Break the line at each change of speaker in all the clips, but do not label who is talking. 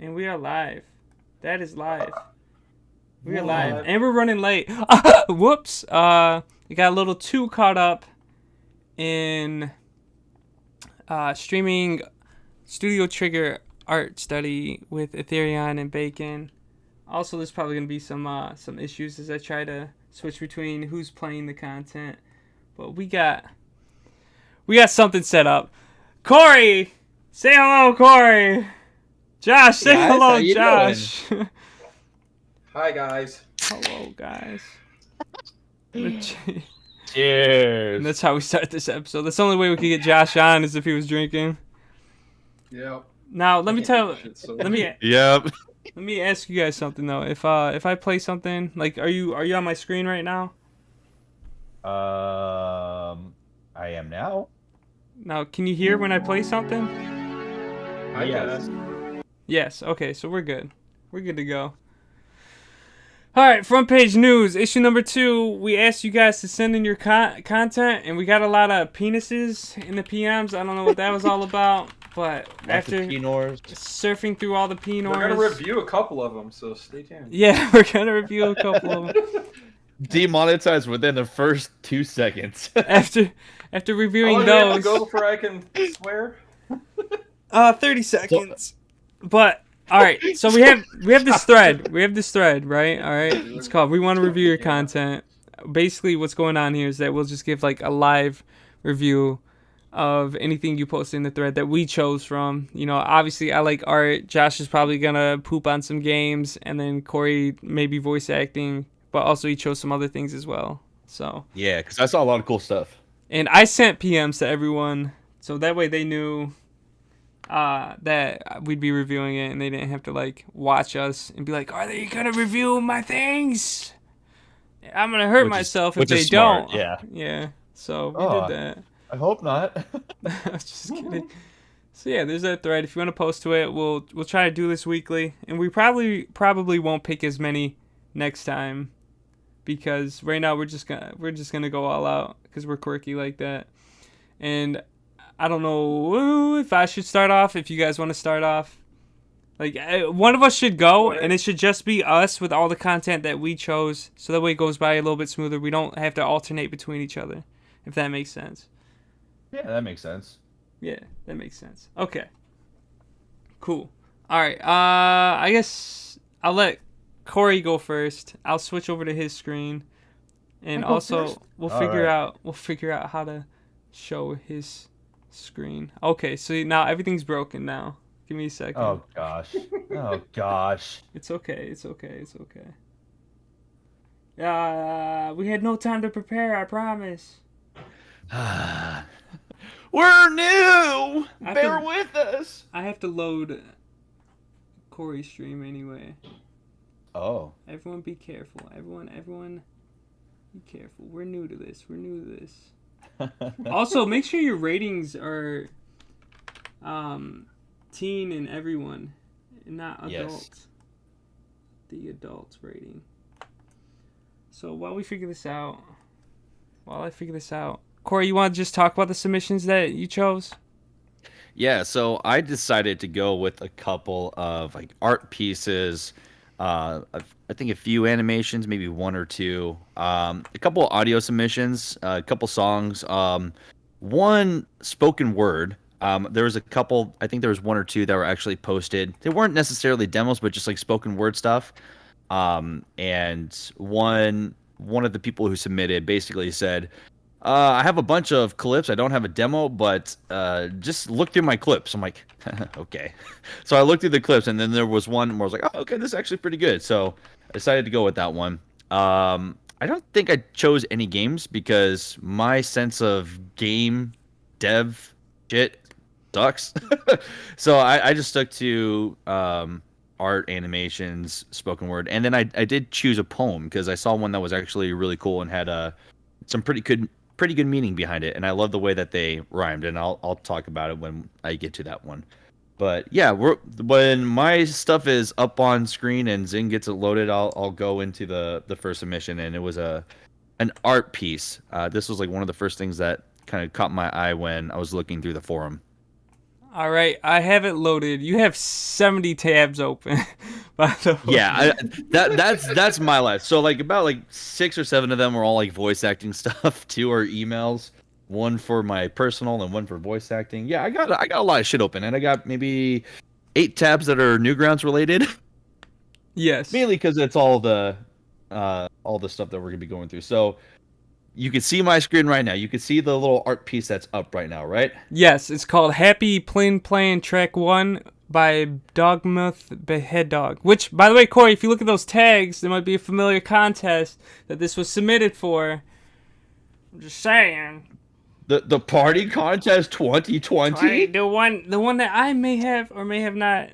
And we are live. That is live. We are
What?
live. And we're running late. Whoops. We got a little too caught up in streaming Studio Trigger art study with Ethereum and Bacon. Also, there's probably going to be some issues as I try to switch between who's playing the content. But we got something set up. Corey! Say hello, Corey! Josh, say
Guys,
hello,
how you
Josh.
Hi, guys.
Hello, guys.
Cheers.
And that's how we start this episode. That's the only way we could get Josh on is if he was drinking.
Yep.
Now, let me tell.
Shit, so-
Let me
Yep.
let me ask you guys something though. If I play something like, are you on my screen right now?
I am now.
Now, can you hear when I play something?
Hi,
Yes.
guys.
Yes. Okay, so we're good. We're good to go. All right, front page news, issue number 2. We asked you guys to send in your content, and we got a lot of penises in the PMs. I don't know what that was all about, but after surfing through all the
We're gonna
penors,
review a couple of them, so stay tuned.
yeah, we're gonna review a couple of them
Demonetized within the first 2 seconds.
after
How
reviewing
long do we have to
those.
go before I can swear?
30 seconds. But all right, so we have this thread. We have this thread, right? All right, it's called "We Want to Review Your Content." Basically, what's going on here is that we'll just give like a live review of anything you post in the thread that we chose from. You know, obviously I like art. Josh is probably gonna poop on some games, and then Corey maybe voice acting, but also he chose some other things as well. So
Yeah, because I saw a lot of cool stuff.
and I sent PMs to everyone, so that way they knew that we'd be reviewing it, and they didn't have to like watch us and be like, "Are they gonna review my things? I'm gonna hurt myself if they
smart,
don't."
yeah.
Yeah. So we
Oh.
did that.
I hope not.
Just kidding. So yeah, there's that thread. If you want to post to it, we'll try to do this weekly, and we probably won't pick as many next time because right now we're just gonna go all out because we're quirky like that. And I don't know if I should start off. If you guys want to start off, like one of us should go, and it should just be us with all the content that we chose, so that way it goes by a little bit smoother. We don't have to alternate between each other, if that makes sense.
Yeah, that makes sense.
Yeah, that makes sense. Okay. Cool. All right. I guess I'll let Corey go first. I'll switch over to his screen, and also
first?
we'll
All
figure
right.
out how to show his screen. Okay. So now everything's broken. Now, give me a second.
Oh gosh. Oh gosh.
It's okay. It's okay. It's okay. We had no time to prepare. I promise.
We're new.
I
Bear
think-
with us.
I have to load Corey's stream anyway.
Oh.
Everyone be careful. Everyone be careful. We're new to this. Also, make sure your ratings are teen and everyone, and not
Yes.
adults. The adults rating. So while I figure this out, Corey, you want to just talk about the submissions that you chose?
Yeah, so I decided to go with a couple of like art pieces, I think a few animations, maybe one or two, a couple audio submissions, a couple songs, one spoken word. There was a couple, I think there was one or two that were actually posted. They weren't necessarily demos, but just like spoken word stuff. And one of the people who submitted basically said, I have a bunch of clips. I don't have a demo, but just look through my clips. I'm like, okay. So I looked through the clips, and then there was one where I was like, oh, okay, this is actually pretty good. So I decided to go with that one. I don't think I chose any games because my sense of game dev shit sucks. So I just stuck to art, animations, spoken word, and then I did choose a poem because I saw one that was actually really cool and had some pretty good meaning behind it, and I love the way that they rhymed, and I'll talk about it when I get to that one. But yeah, when my stuff is up on screen and Zing gets it loaded, I'll go into the first submission, and it was an art piece. This was like one of the first things that kind of caught my eye when I was looking through the forum.
All right, I have it loaded. You have 70 tabs open. By the way.
Yeah, that's my life. So like about like 6 or 7 of them are all like voice acting stuff. 2 are emails. 1 for my personal and 1 for voice acting. Yeah, I got a lot of shit open, and I got maybe 8 tabs that are Newgrounds related.
Yes.
Mainly because it's all the stuff that we're gonna be going through. So you can see my screen right now. You can see the little art piece that's up right now, right?
Yes, it's called Happy Plain Playing Track 1 by Dogmuth Behead Dog. Which, by the way, Corey, if you look at those tags, there might be a familiar contest that this was submitted for. I'm just saying.
The party contest 2020.
The one that I may have or may have not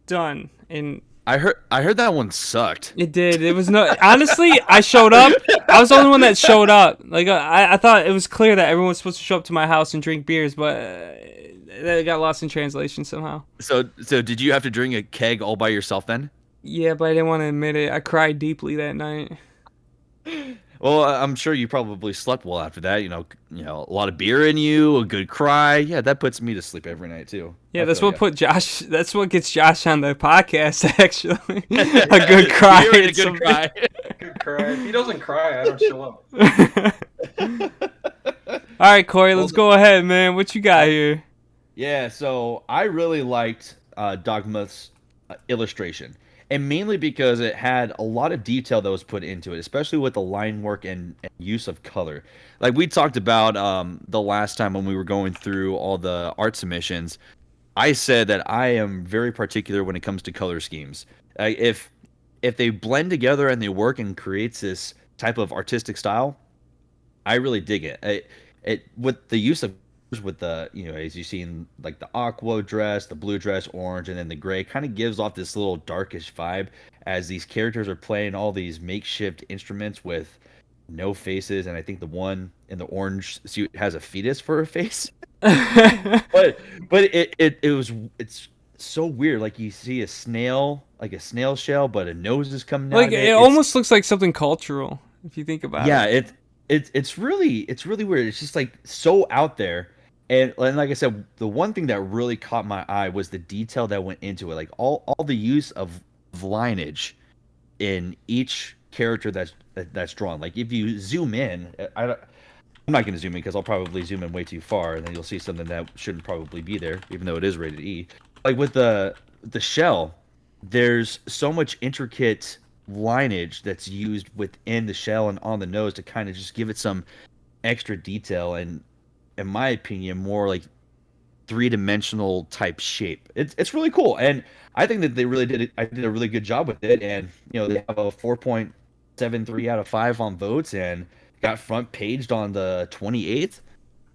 done. And
I heard that one sucked.
it did. It was no. Honestly, I showed up. I was the only one that showed up. Like I thought it was clear that everyone was supposed to show up to my house and drink beers, but that got lost in translation somehow.
So did you have to drink a keg all by yourself then?
Yeah, but I didn't want to admit it. I cried deeply that night.
Well, I'm sure you probably slept well after that. You know, a lot of beer in you, a good cry. Yeah, that puts me to sleep every night too.
Yeah, that's what put Josh. That's what gets Josh on the podcast. Actually, a good cry.
Beer and a good cry.
Good cry. If he doesn't cry, I don't show up.
All right, Corey, let's go ahead, man. What you got here?
Yeah, so I really liked Dogma's illustration, and mainly because it had a lot of detail that was put into it, especially with the line work and use of color. Like we talked about the last time when we were going through all the art submissions, I said that I am very particular when it comes to color schemes. If they blend together and they work and creates this type of artistic style, I really dig it. It with the use of with the, as you see in like the aqua dress, the blue dress, orange, and then the gray, kind of gives off this little darkish vibe as these characters are playing all these makeshift instruments with no faces, and I think the one in the orange suit has a fetus for a face. but it's so weird. Like you see a snail, like a snail shell, but a nose is coming out.
Like it almost looks like something cultural if you think about it.
Yeah, it's really weird. It's just like so out there. And like I said, the one thing that really caught my eye was the detail that went into it. Like all the use of lineage in each character that's drawn. Like if you zoom in, I'm not going to zoom in because I'll probably zoom in way too far, and then you'll see something that shouldn't probably be there, even though it is rated E. Like with the shell, there's so much intricate lineage that's used within the shell and on the nose to kind of just give it some extra detail and, in my opinion, more like 3-dimensional type shape. It's really cool, and I think that they really did a really good job with it. And they have a 4.73 out of 5 on votes and got front paged on the 28th.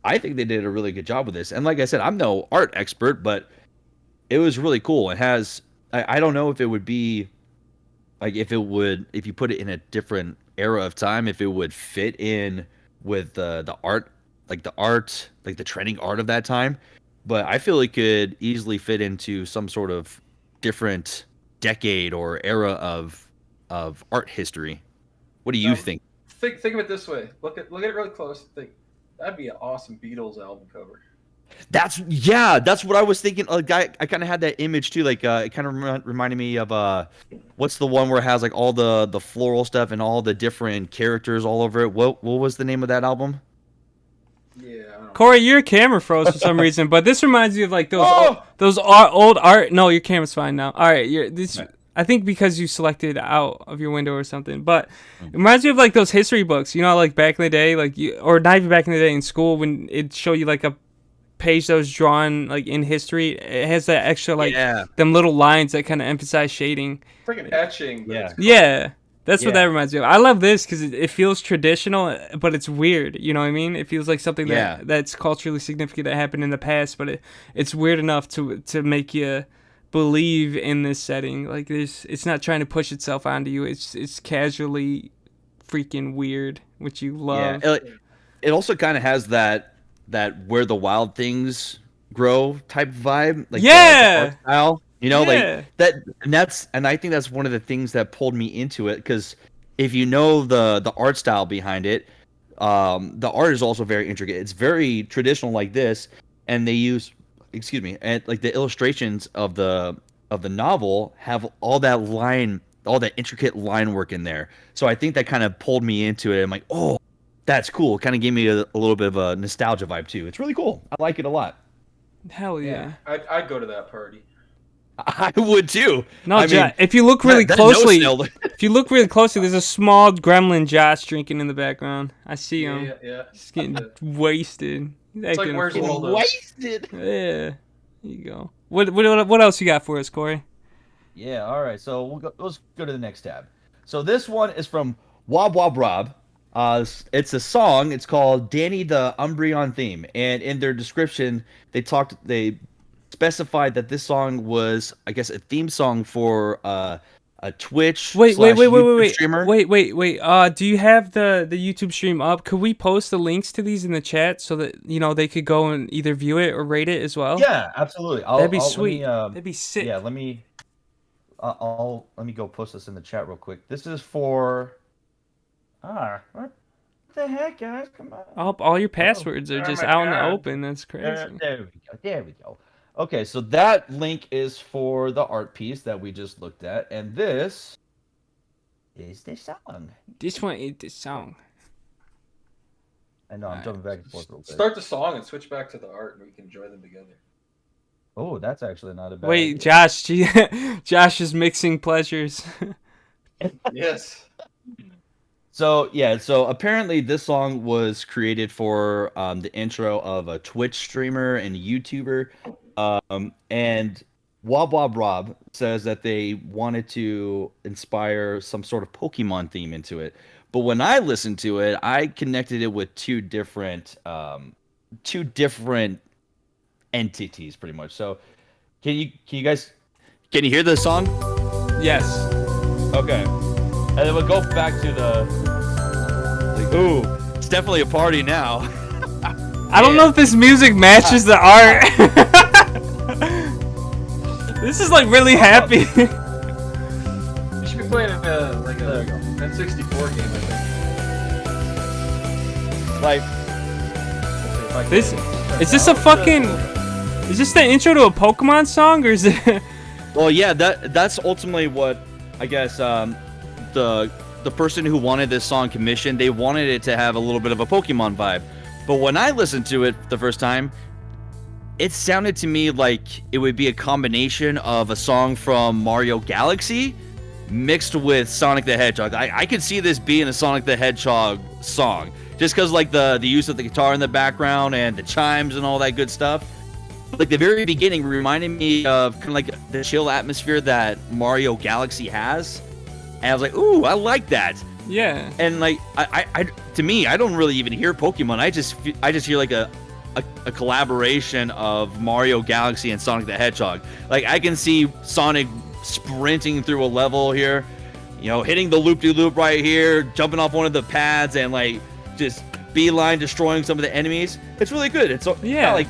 I think they did a really good job with this. And like I said, I'm no art expert, but it was really cool. It has I don't know if it would be like if you put it in a different era of time, if it would fit in with the art. Like the trending art of that time, but I feel it could easily fit into some sort of different decade or era of art history. What do you think?
Think of it this way. Look at it really close. That'd be an awesome Beatles album cover.
That's what I was thinking. Like I kind of had that image too. Like it kind of reminded me of what's the one where it has like all the floral stuff and all the different characters all over it. What was the name of that album?
Yeah. I don't know.
Corey, your camera froze for some reason, but this reminds me of like those old art. No, your camera's fine now. All right, I think because you selected out of your window or something, but it reminds me of like those history books. Like back in the day, or not even back in the day in school when it'd show you like a page that was drawn like in history. It has that extra them little lines that kind of emphasize shading.
Freaking etching.
Yeah. That's what that reminds me of. I love this because it feels traditional, but it's weird. You know what I mean? It feels like something that's culturally significant that happened in the past, but it's weird enough to make you believe in this setting. Like it's not trying to push itself onto you. It's casually freaking weird, which you love.
Yeah, it also kind of has that where the wild things grow type vibe. Like the art style. Like that, and I think that's one of the things that pulled me into it, because if you know the art style behind it, the art is also very intricate. It's very traditional like this, and they use excuse me, and like the illustrations of the novel have all that intricate line work in there. So I think that kind of pulled me into it. I'm like, oh, that's cool. Kind of gave me a little bit of a nostalgia vibe too. It's really cool. I like it a lot.
Hell yeah.
I'd go to that party.
I would too.
No,
I mean,
if you look really
that
closely,
no
if you look really closely, there's a small gremlin Josh drinking in the background. I see him.
Yeah.
He's getting wasted. He's
It's like
acting
where's
a fool.
Waldo?
wasted.
Yeah. There you go. What else you got for us, Corey?
Yeah, all right. So let's go to the next tab. So this one is from Wob Wob Rob. It's a song. It's called Danny the Umbreon Theme. And in their description, they specified that this song was, I guess, a theme song for a Twitch YouTube streamer.
Wait. Do you have the YouTube stream up? Could we post the links to these in the chat so that they could go and either view it or rate it as well?
Yeah, absolutely.
That'd be sweet. That'd be sick.
Yeah, let me go post this in the chat real quick. This is for what the heck, guys? Come on.
All your passwords are just out in the open. That's crazy.
There we go. Okay, so that link is for the art piece that we just looked at, and this is the song.
This one is the song.
I know, I'm jumping back and forth real quick.
Start the song and switch back to the art, and we can enjoy them together.
Oh, that's actually not a bad
Wait,
idea.
Josh is mixing pleasures.
Yes.
So apparently this song was created for the intro of a Twitch streamer and YouTuber, and Wob Wob Rob says that they wanted to inspire some sort of Pokemon theme into it. But when I listened to it, I connected it with two different entities, pretty much. So, can you hear the song?
Yes.
Okay. And then we'll go back to ooh, it's definitely a party now.
I don't know if this music matches the art. This is like really happy.
You should be playing a N64 game, I think.
Like
This is this a fucking? Is this the intro to a Pokemon song, or is it?
Well, yeah, that's ultimately what I guess the person who wanted this song commissioned. They wanted it to have a little bit of a Pokemon vibe. But when I listened to it the first time, it sounded to me like it would be a combination of a song from Mario Galaxy mixed with Sonic the Hedgehog. I could see this being a Sonic the Hedgehog song. Just because like the use of the guitar in the background and the chimes and all that good stuff. Like the very beginning reminded me of kind of like the chill atmosphere that Mario Galaxy has. And I was like, ooh, I like that.
Yeah.
And like I to me, I don't really even hear Pokemon. I just hear like a collaboration of Mario Galaxy and Sonic the Hedgehog. Like I can see Sonic sprinting through a level here, hitting the loop-de-loop right here, jumping off one of the pads and like just beeline destroying some of the enemies. It's really good. It's kind of like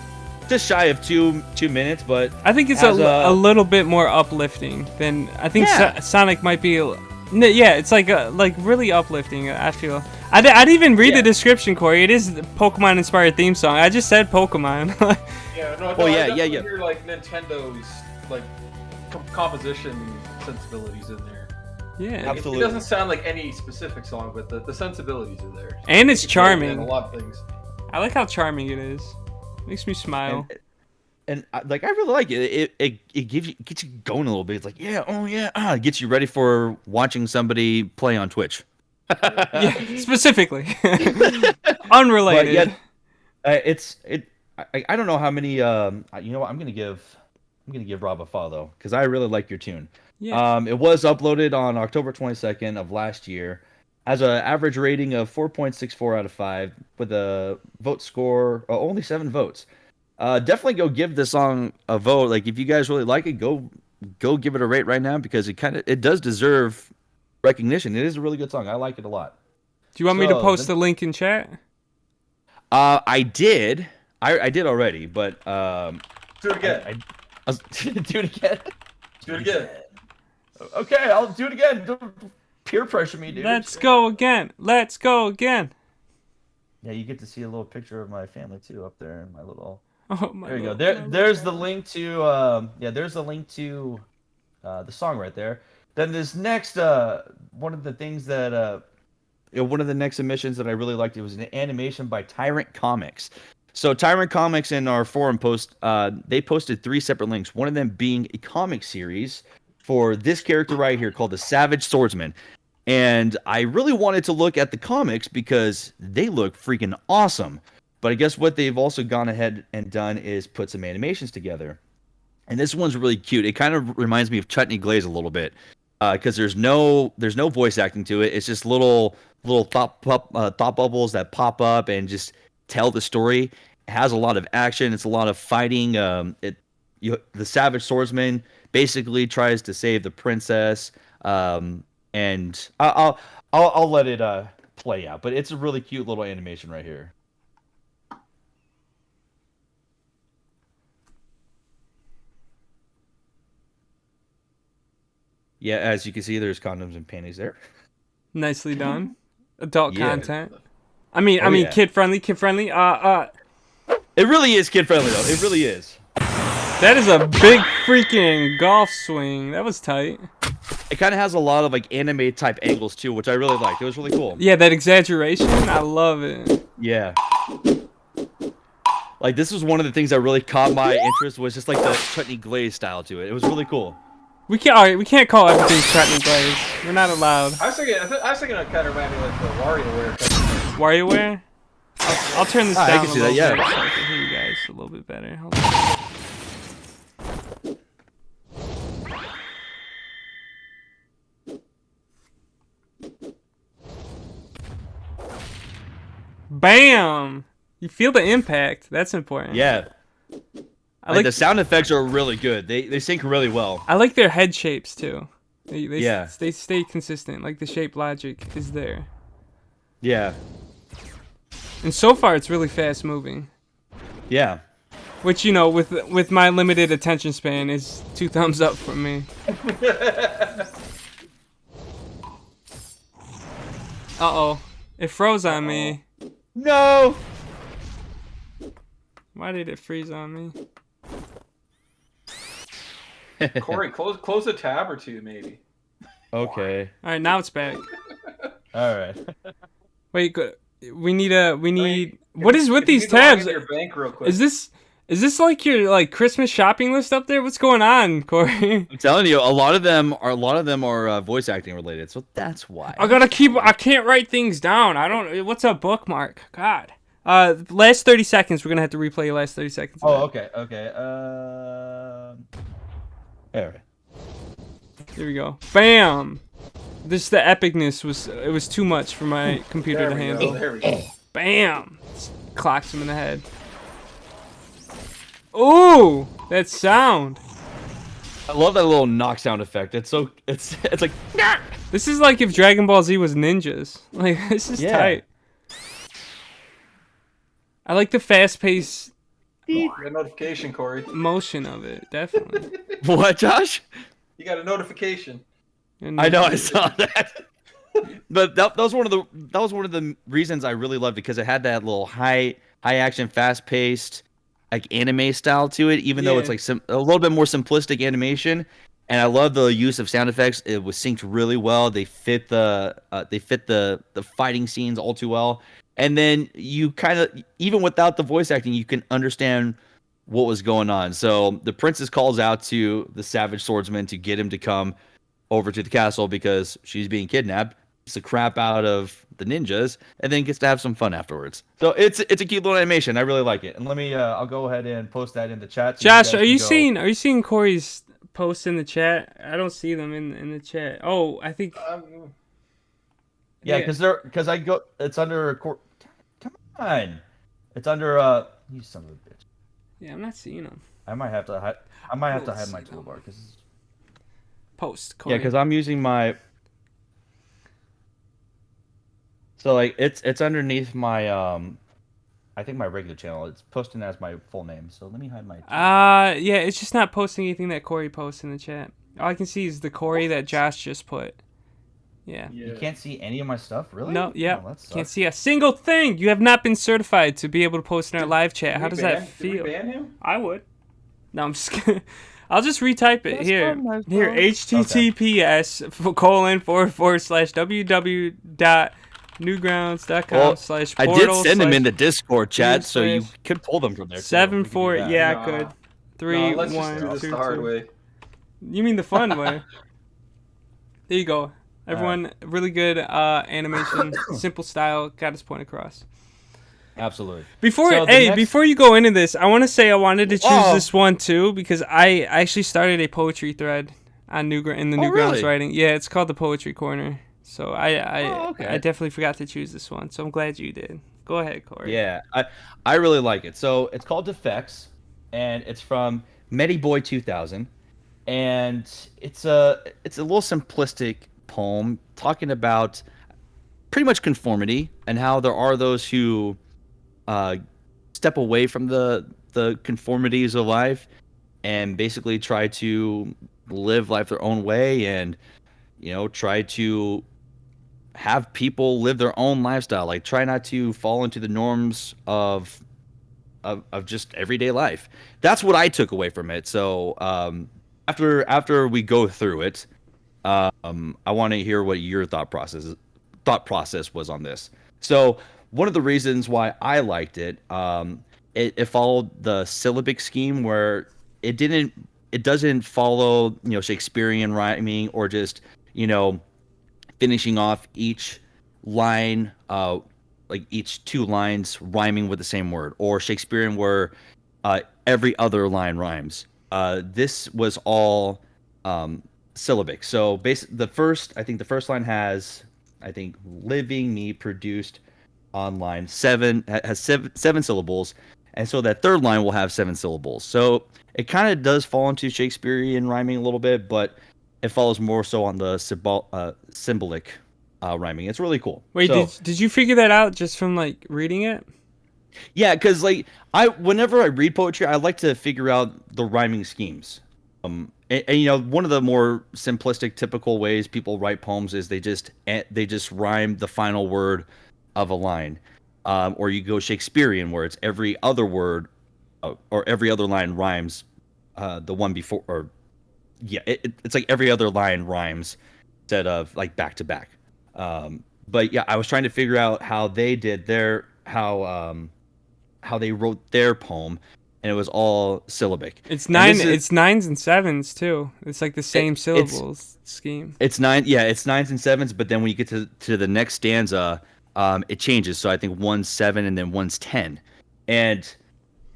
just shy of two minutes, but
I think it's a little bit more uplifting than I think Sonic might be. Yeah, it's like really uplifting. I feel. I'd even read the description, Corey. It is the Pokemon inspired theme song. I just said Pokemon.
Yeah, no,
oh,
I
yeah.
hear like Nintendo's like composition sensibilities in there.
Yeah,
absolutely.
It doesn't sound like any specific song, but the sensibilities are there.
And it's charming.
A lot of things.
I like how charming it is. Makes me smile.
And like I really like it. It gets you going a little bit. It's like it gets you ready for watching somebody play on Twitch.
Yeah, specifically, unrelated.
But yeah, I don't know how many. You know what? I'm gonna give Rob a follow because I really like your tune.
Yeah.
It was uploaded on October 22nd of last year. Has an average rating of 4.64 out of 5 with a vote score only 7 votes. Definitely go give this song a vote. Like if you guys really like it, go give it a rate right now because it does deserve recognition. It is a really good song. I like it a lot.
Do you want me to post the link in chat?
I did. I did already, but
do it again.
Do it again.
Do it again.
Okay, I'll do it again. Don't peer pressure me, dude.
Let's go again. Yeah,
you get to see a little picture of my family too up there in my little.
Oh my.
There you go.
God.
There's the link to there's the link to the song right there. Then this next one of the things that one of the next submissions that I really liked, it was an animation by Tyrant Comics. So Tyrant Comics in our forum post, they posted 3 separate links. One of them being a comic series for this character right here called the Savage Swordsman. And I really wanted to look at the comics because they look freaking awesome. But I guess what they've also gone ahead and done is put some animations together. And this one's really cute. It kind of reminds me of Chutney Glaze a little bit. Because there's no voice acting to it. It's just little thought bubbles that pop up and just tell the story. It has a lot of action. It's a lot of fighting. The Savage Swordsman basically tries to save the princess. And I'll let it play out. But it's a really cute little animation right here. Yeah, as you can see, there's condoms and panties there.
Nicely done. Adult
Yeah.
content. I mean,
yeah.
kid friendly.
It really is kid friendly though. It really is.
That is a big freaking golf swing. That was tight.
It kind of has a lot of like anime type angles too, which I really liked. It was really cool.
Yeah, that exaggeration. I love it.
Yeah. Like this was one of the things that really caught my interest was just like the Chutney Glaze style to it. It was really cool.
We can't call everything Chutney Glaze. We're not allowed.
I was thinking it kind of reminded me like the WarioWare.
WarioWare? I'll turn this down
I can
a
see
little
that,
bit
yeah.
so I can hear you guys a little bit better. Hold on. Bam! You feel the impact. That's important.
Yeah.
I
Like the sound effects are really good. They sync really well.
I like their head shapes too. They
Yeah.
they stay consistent. Like the shape logic is there.
Yeah.
And so far it's really fast moving.
Yeah.
Which, you know, with my limited attention span is 2 thumbs up for me. Uh-oh. It froze on me.
No.
Why did it freeze on me?
Corey, close a tab or 2 maybe.
Okay.
All right, now it's back.
All right.
Wait, we need what is with
If you
these
could log
tabs?
into your bank real quick.
Is this like your like Christmas shopping list up there? What's going on, Corey?
I'm telling you, a lot of them are voice acting related, so that's why.
I can't write things down. I don't. What's a bookmark? God. Last 30 seconds. We're gonna have to replay your last 30 seconds.
Oh, okay. All right.
Here we go. Bam. The epicness was too much for my computer to handle.
There we go.
Bam. Clocks him in the head. Ooh, that sound.
I love that little knock sound effect. It's like
This is like if Dragon Ball Z was ninjas. Like this is tight. I like the fast-paced
You got a notification, Corey.
motion of it, definitely.
what, Josh?
You got a notification.
And
I know I saw that. But that was one of the reasons I really loved it because it had that little high action, fast paced, like anime style to it. Even though it's like a little bit more simplistic animation, and I love the use of sound effects. It was synced really well. They fit the fighting scenes all too well. And then you kind of, even without the voice acting, you can understand what was going on. So the princess calls out to the savage swordsman to get him to come over to the castle because she's being kidnapped. Beats the crap out of the ninjas, and then gets to have some fun afterwards. So it's a cute little animation. I really like it. And let me, I'll go ahead and post that in the chat. So
Josh, are you seeing Corey's posts in the chat? I don't see them in the chat. Oh, I think.
Yeah, because it's under. Come on, it's under. You son of a bitch.
Yeah, I'm not seeing them.
I might have to hide my toolbar because.
Post. Corey.
Yeah, because I'm using my. So like it's underneath my I think my regular channel. It's posting as my full name. So let me hide my.
Yeah, it's just not posting anything that Corey posts in the chat. All I can see is the Corey that Josh just put. Yeah.
You can't see any of my stuff, really?
No, yeah.
Oh, that sucks.
Can't see a single thing. You have not been certified to be able to post in our live chat. How does that
Did we
feel?
ban him?
I would. No, I'm just kidding. I'll just retype it
That's
here.
fun, that's
Here,
fun.
https://www.newgrounds.com/portal.
I did send them in the Discord chat, so you
/
could pull them from there. too.
7
We could do
4.
that.
Yeah, I
Nah.
could.
No,
3
let's
1
just do this
2
the hard
2.
way.
You mean the fun way? There you go. Everyone, really good animation, simple style, got his point across.
Absolutely.
Before
So the next-
before you go into this, I want to say I wanted to choose
Oh.
this one too because I actually started a poetry thread on in the Newgrounds
really?
writing. Yeah, it's called the Poetry Corner. So
okay.
I definitely forgot to choose this one. So I'm glad you did. Go ahead, Corey.
Yeah, I really like it. So it's called Defects, and it's from Mediboy 2000, and it's a little simplistic poem talking about pretty much conformity and how there are those who step away from the conformities of life and basically try to live life their own way and try to have people live their own lifestyle, like try not to fall into the norms of just everyday life. That's what I took away from it. So after we go through it, I want to hear what your thought process was on this. So one of the reasons why I liked it, it followed the syllabic scheme where it doesn't follow Shakespearean rhyming or just finishing off each line like each two lines rhyming with the same word, or Shakespearean where every other line rhymes. This was all syllabic. So the first line has living me produced online has seven syllables, and so that third line will have 7 syllables. So it kind of does fall into Shakespearean rhyming a little bit, but it follows more so on the symbolic rhyming. It's really cool.
Wait,
so,
did you figure that out just from like reading it?
Yeah, because whenever I read poetry, I like to figure out the rhyming schemes. And one of the more simplistic, typical ways people write poems is they just rhyme the final word of a line, or you go Shakespearean where it's every other word or every other line rhymes the one before, or it's like every other line rhymes instead of like back to back. But yeah, I was trying to figure out how they did how they wrote their poem, and it was all syllabic.
It's 9. It's 9s and 7s too. It's like the same syllables scheme.
It's 9. Yeah, it's 9s and 7s. But then when you get to the next stanza, it changes. So I think one's 7 and then one's 10. And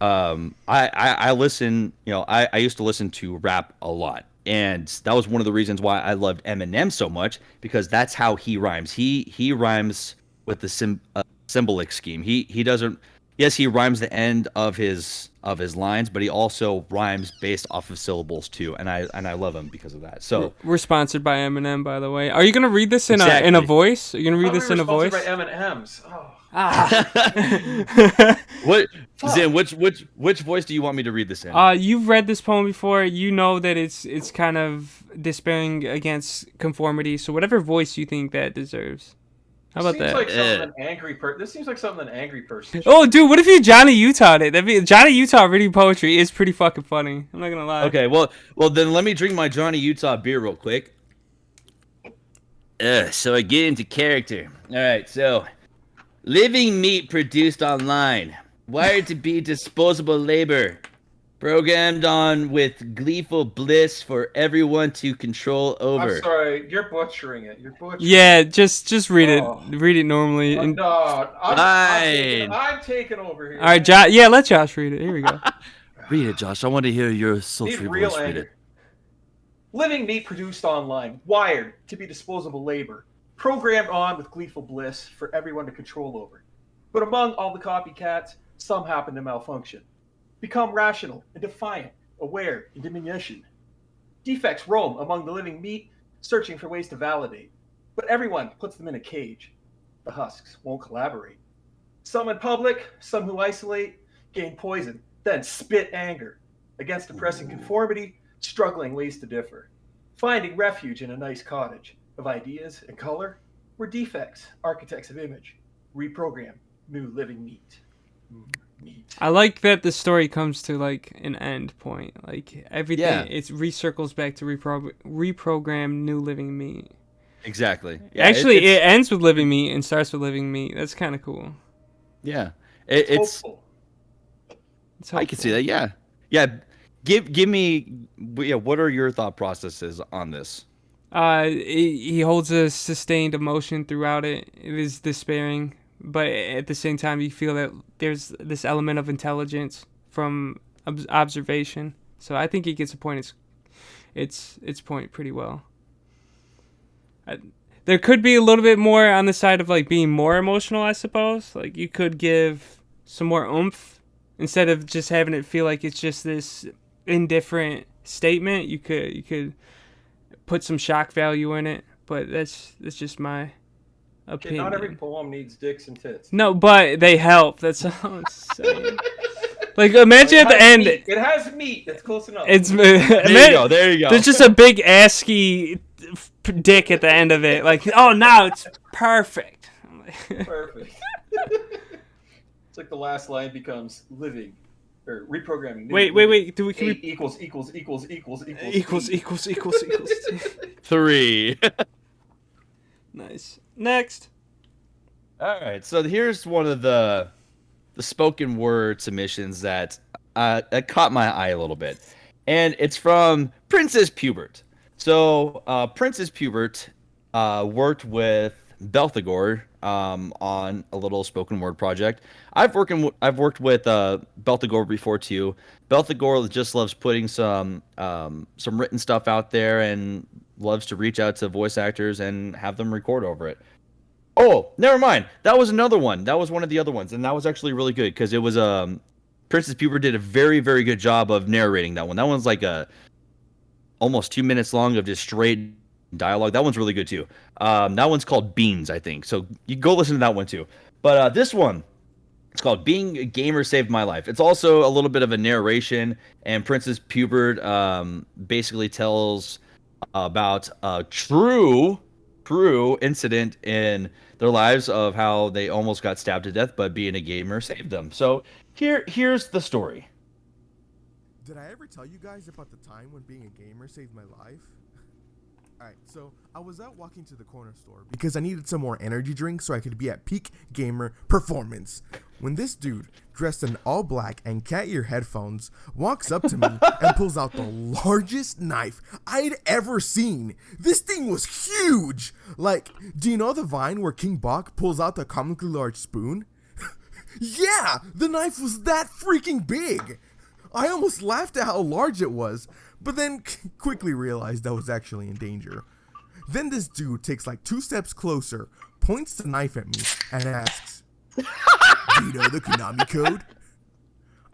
I listen. I used to listen to rap a lot, and that was one of the reasons why I loved Eminem so much, because that's how he rhymes. He rhymes with the symbolic scheme. He doesn't. Yes, he rhymes the end of his lines, but he also rhymes based off of syllables too, and I love him because of that. So
we're sponsored by Eminem, by the way. Are you gonna read this in
Exactly.
a voice? Are you gonna read this in a voice?
By M&M's. Oh.
What, Zin? Which voice do you want me to read this in?
You've read this poem before. You know that it's kind of despairing against conformity. So whatever voice you think that deserves. How about that?
Like something an angry This seems like something an angry person.
Oh, dude, what if you Johnny Utah it? Johnny Utah reading poetry is pretty fucking funny. I'm not gonna lie.
Okay, well then let me drink my Johnny Utah beer real quick. So I get into character. All right, so living meat produced online, wired to be disposable labor, programmed on with gleeful bliss for everyone to control over.
I'm sorry, you're butchering it.
Yeah, just read it. Read it normally.
No, I'm taking over here.
All right, Josh. Yeah, let Josh read it. Here we go.
Read it, Josh. I want to hear your sultry
real
voice.
anger.
Read it.
Living meat produced online, wired to be disposable labor, programmed on with gleeful bliss for everyone to control over. But among all the copycats, some happen to malfunction. Become rational and defiant, aware and diminution. Defects roam among the living meat, searching for ways to validate. But everyone puts them in a cage. The husks won't collaborate. Some in public, some who isolate, gain poison, then spit anger. Against oppressing conformity, struggling ways to differ. Finding refuge in a nice cottage. of ideas and color. We're defects, architects of image. Reprogram new living meat. Meat.
I like that the story comes to like an end point. Like everything,
Yeah.
it recircles back to reprogram new living meat.
Exactly. Yeah,
Actually, it ends with living meat and starts with living meat. That's kind of cool.
Yeah.
It's hopeful.
It's
I can see that. Yeah. Yeah. Give me. Yeah. What are your thought processes on this?
He holds a sustained emotion throughout it. It is despairing, but at the same time, you feel that there's this element of intelligence from observation. So I think he gets a point. Its point pretty well. There could be a little bit more on the side of like being more emotional, I suppose. Like you could give some more oomph instead of just having it feel like it's just this indifferent statement. You could put some shock value in it, but that's just my opinion.
Not every poem needs dicks and tits.
No, but they help. That's all I'm saying. Like imagine at the end,
meat. It has meat. That's close enough.
it's
There you go. There you go.
There's just a big ASCII dick at the end of it. Like, oh, now it's perfect.
Perfect. It's like the last line becomes living or reprogramming.
Wait. Do we can
Eight
we
equals.
equals
3.
Nice. Next.
All right. So here's one of the spoken word submissions that caught my eye a little bit, and it's from Princess Pubert. So Princess Pubert worked with Belthagor on a little spoken word project. I've worked with Belthagor before too. Belthagor just loves putting some written stuff out there and loves to reach out to voice actors and have them record over it. Oh, never mind. That was another one. That was one of the other ones, and that was actually really good because it was Princess Pubert did a very, very good job of narrating that one. That one's like almost 2 minutes long of just straight dialogue. That one's really good too. That one's called Beans, I think. So you go listen to that one too. But this one, it's called Being a Gamer Saved My Life. It's also a little bit of a narration, and Princess Pubert basically tells about a true incident in their lives of how they almost got stabbed to death, but being a gamer saved them. So here's the story.
Did I ever tell you guys about the time when being a gamer saved my life? Alright, so I was out walking to the corner store because I needed some more energy drink so I could be at peak gamer performance. When this dude, dressed in all black and cat ear headphones, walks up to me and pulls out the largest knife I'd ever seen. This thing was huge! Like, do you know the Vine where King Bach pulls out the comically large spoon? Yeah! The knife was that freaking big! I almost laughed at how large it was, but then quickly realized I was actually in danger. Then this dude takes like 2 steps closer, points the knife at me, and asks, "Do you know the Konami code?"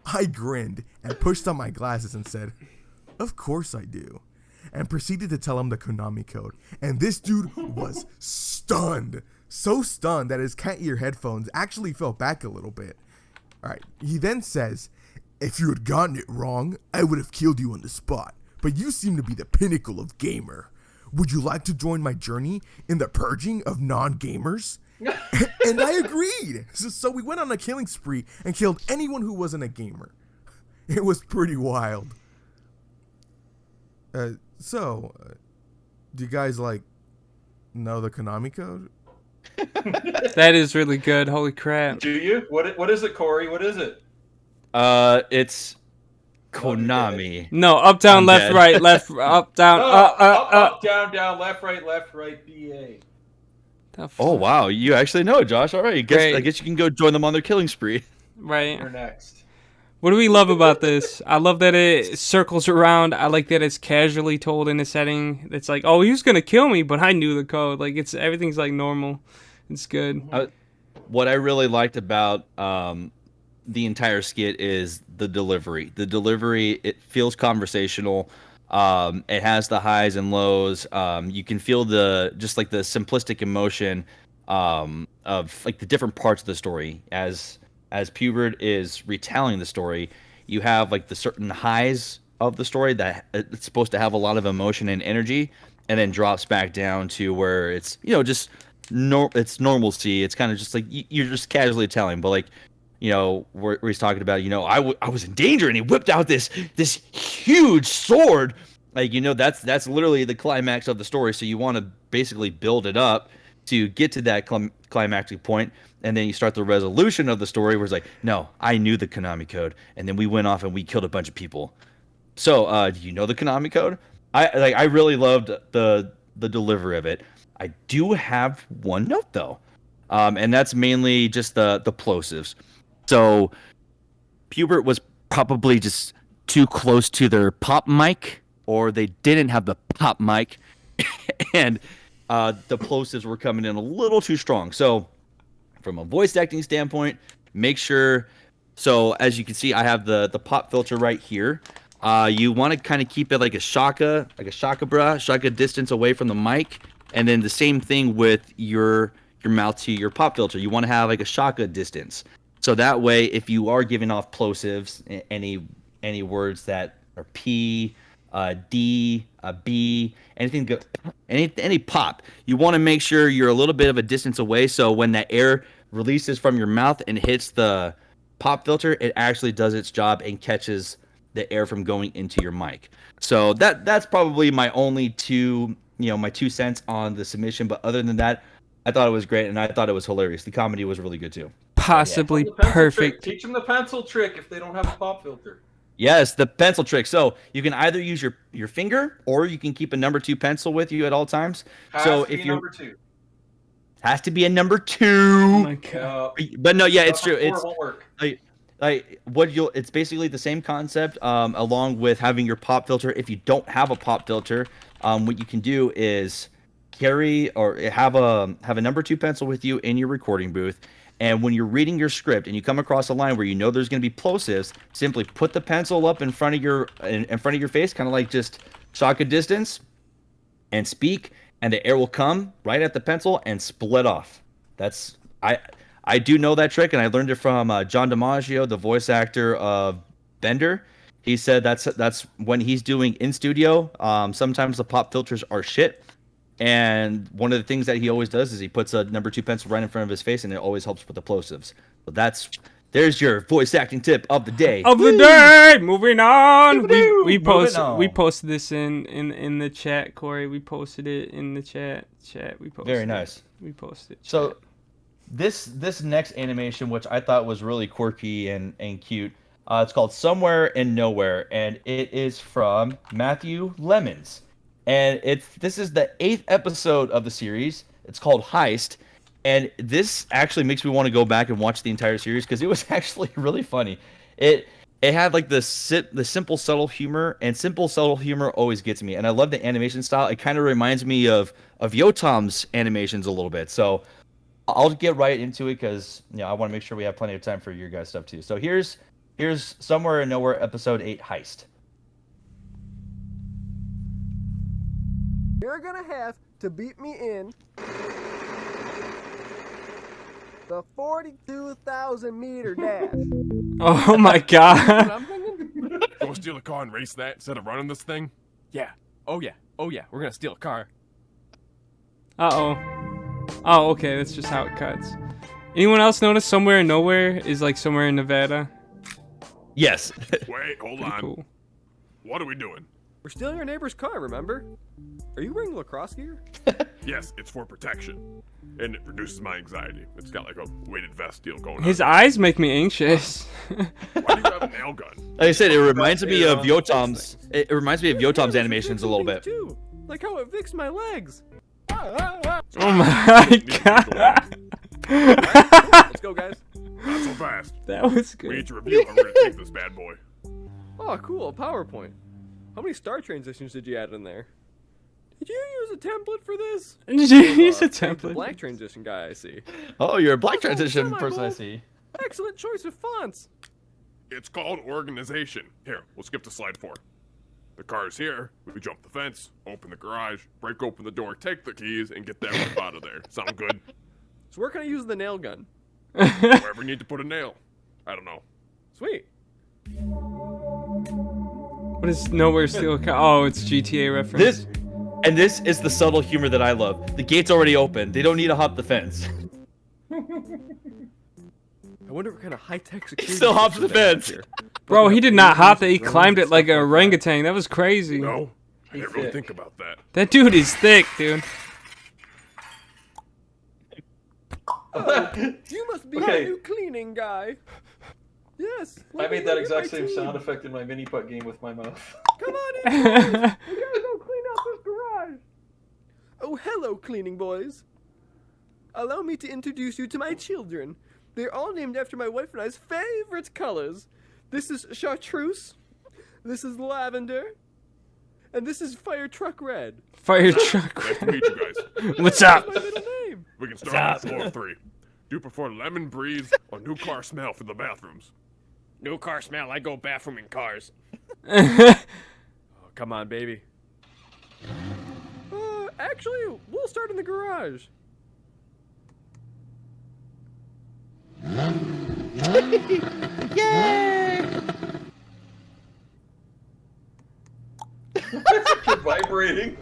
I grinned and pushed on my glasses and said, "Of course I do," and proceeded to tell him the Konami code. And this dude was stunned. So stunned that his cat ear headphones actually fell back a little bit. Alright, he then says, "If you had gotten it wrong, I would have killed you on the spot. But you seem to be the pinnacle of gamer. Would you like to join my journey in the purging of non-gamers?" And I agreed. So we went on a killing spree and killed anyone who wasn't a gamer. It was pretty wild. Do you guys know the Konami code?
That is really good. Holy crap.
Do you? What is it, Corey? What is it?
It's Konami.
No, up, down,
I'm
left,
dead.
right, left, up, down,
up, down, left, right, BA.
Oh wow, you actually know, Josh. All right, I guess you can go join them on their killing spree.
Right.
You're next.
What do we love about this? I love that it circles around. I like that it's casually told in a setting. It's like, oh, he was gonna kill me, but I knew the code. Like everything's like normal. It's good.
What I really liked about the entire skit is the delivery. The delivery, it feels conversational. It has the highs and lows. You can feel the simplistic emotion of like the different parts of the story. As Pubert is retelling the story, you have like the certain highs of the story that it's supposed to have a lot of emotion and energy, and then drops back down to where it's just it's normalcy. It's kind of just like you're just casually telling, but like where he's talking about I was in danger, and he whipped out this huge sword. Like that's literally the climax of the story. So you want to basically build it up to get to that climactic point, and then you start the resolution of the story where it's like, no, I knew the Konami code, and then we went off and we killed a bunch of people. So do you know the Konami code? I really loved the delivery of it. I do have one note though, and that's mainly just the plosives. So Pubert was probably just too close to their pop mic, or they didn't have the pop mic, and the plosives were coming in a little too strong. So from a voice acting standpoint, make sure. So as you can see, I have the pop filter right here. You want to kind of keep it like a shaka distance away from the mic, and then the same thing with your mouth to your pop filter. You want to have like a shaka distance, so that way if you are giving off plosives, any words that are P, D, B, anything, any pop, you want to make sure you're a little bit of a distance away, so when that air releases from your mouth and hits the pop filter, it actually does its job and catches the air from going into your mic. So that's probably my only my 2 cents on the submission. But other than that, I thought it was great, and I thought it was hilarious. The comedy was really good too.
Possibly perfect.
Teach them the pencil trick if they don't have a pop filter.
Yes, the pencil trick. So you can either use your finger, or you can keep a number 2 pencil with you at all times.
Number 2.
Has to be a number 2.
Oh my God.
But no, yeah, it's true.
It won't work.
It's basically the same concept, along with having your pop filter. If you don't have a pop filter, what you can do is carry or have a number 2 pencil with you in your recording booth. And when you're reading your script and you come across a line where there's going to be plosives, simply put the pencil up in front of your face, kind of like just shaka distance, and speak, and the air will come right at the pencil and split off. I do know that trick, and I learned it from John DiMaggio, the voice actor of Bender. He said that's when he's doing in studio. Sometimes the pop filters are shit, and one of the things that he always does is he puts a number 2 pencil right in front of his face, and it always helps with the plosives. So there's your voice acting tip of the day.
Moving on. We posted this in the chat, Corey. We posted it in the chat. We posted.
Very nice.
We posted.
So this next animation, which I thought was really quirky and cute, it's called Somewhere in Nowhere, and it is from Matthew Lemons. And this is the 8th episode of the series. It's called Heist, and this actually makes me want to go back and watch the entire series because it was actually really funny. It had like the simple subtle humor, and simple subtle humor always gets me. And I love the animation style. It kind of reminds me of Yotam's animations a little bit. So I'll get right into it because I want to make sure we have plenty of time for your guys' stuff too. So here's Somewhere in Nowhere, episode 8, Heist.
You're gonna have to beat me in the 42,000 meter dash.
Oh my God.
Go steal a car and race that instead of running this thing? Yeah. Oh yeah. We're gonna steal a car.
Oh, okay. That's just how it cuts. Anyone else notice Somewhere in Nowhere is like somewhere in Nevada?
Yes.
Wait, hold
Pretty
on.
cool.
What are we doing?
We're stealing our neighbor's car, remember? Are you wearing lacrosse gear?
Yes, it's for protection. And it reduces my anxiety. It's got like a weighted vest deal going on.
His eyes make me anxious.
Why do you have a nail gun?
Like I said, it reminds me of Yotam's. It reminds me of Yotam's animations a little bit.
Too. Like how it fixed my legs.
Oh my God.
Let's go, guys.
Not so fast.
That was
We
good.
need to review how we're gonna take this bad boy.
Oh, cool. A PowerPoint. How many star transitions did you add in there? Did you use a template for this?
Did you use a
The
template?
black transition guy, I see.
Oh, you're a black
Also,
transition
semi-bold.
person, I see.
Excellent choice of fonts.
It's called organization. Here, we'll skip to slide 4. The car's here. We jump the fence, open the garage, break open the door, take the keys, and get that whip out of there. Sound good?
So where can I use the nail gun?
Wherever you need to put a nail. I don't know.
Sweet.
What is Nowhere Steal a Car? Oh, it's GTA reference.
And this is the subtle humor that I love. The gate's already open. They don't need to hop the fence.
I wonder what kind of high-tech security.
still hops
system
the
they have
fence.
here.
Bro, he did not hop that. He
Drones
climbed
and
it like
stuff
an
that.
orangutan. That was crazy.
No, I didn't really
thick.
think about that.
That dude is thick, dude.
You must be
Okay.
our new cleaning guy. Yes.
I made that exact same sound effect in my mini putt game with my mouth.
Come on in, boys. We gotta go clean out this garage. Oh, hello, cleaning boys. Allow me to introduce you to my children. They're all named after my wife and I's favorite colors. This is chartreuse. This is lavender. And this is fire truck red.
Fire truck.
Nice to meet you guys.
What's up?
That's my middle name.
We can start on floor 3. Do you prefer lemon breeze or new car smell for the bathrooms?
No car smell. I go bathroom in cars. Come on, baby. Actually, we'll start in the garage.
Keep vibrating.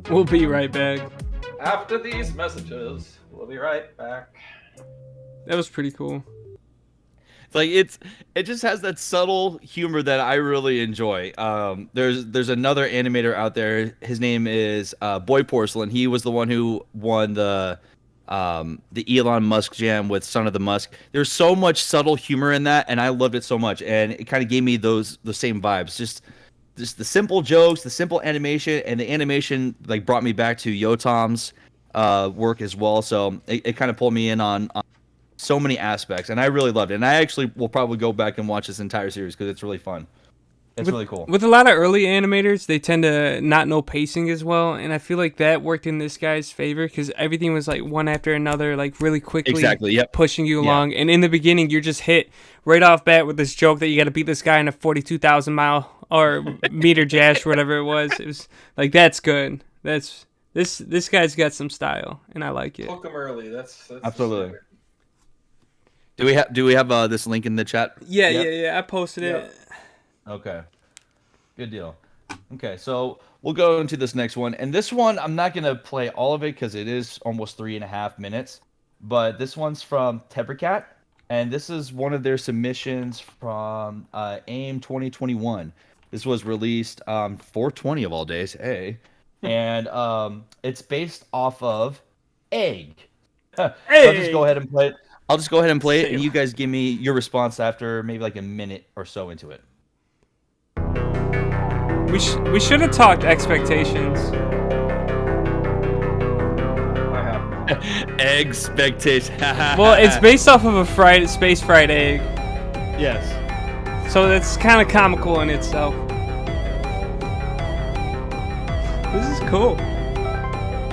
We'll be right back.
After these messages, we'll be right back.
That was pretty cool.
Like it just has that subtle humor that I really enjoy. There's another animator out there. His name is Boy Porcelain. He was the one who won the Elon Musk jam with Son of the Musk. There's so much subtle humor in that, and I loved it so much. And it kind of gave me the same vibes. Just the simple jokes, the simple animation, and the animation like brought me back to Yotam's work as well. So it kind of pulled me in on so many aspects, and I really loved it. And I actually will probably go back and watch this entire series because it's really fun. It's really cool.
With a lot of early animators, they tend to not know pacing as well, and I feel like that worked in this guy's favor because everything was like one after another, like really quickly
Exactly, yep.
pushing you along. And in the beginning, you're just hit right off bat with this joke that you got to beat this guy in a 42,000 mile or meter jash, whatever it was. It was like, that's good. This guy's got some style, and I like it.
Hook 'em early. That's
Absolutely. Do we have this link in the chat?
Yeah,
Yep.
yeah. I posted it.
Okay. Good deal. Okay, so we'll go into this next one. And this one, I'm not going to play all of it because it is almost 3.5 minutes. But this one's from Tebracat. And this is one of their submissions from AIM 2021. This was released 420 of all days. Hey. And it's based off of Egg. So I'll just go ahead and play it. And you guys give me your response after maybe like a minute or so into it.
We should have talked expectations.
I have.
Expectation.
Well, it's based off of a space fried egg,
Yes.
so that's kind of comical in itself. This is cool.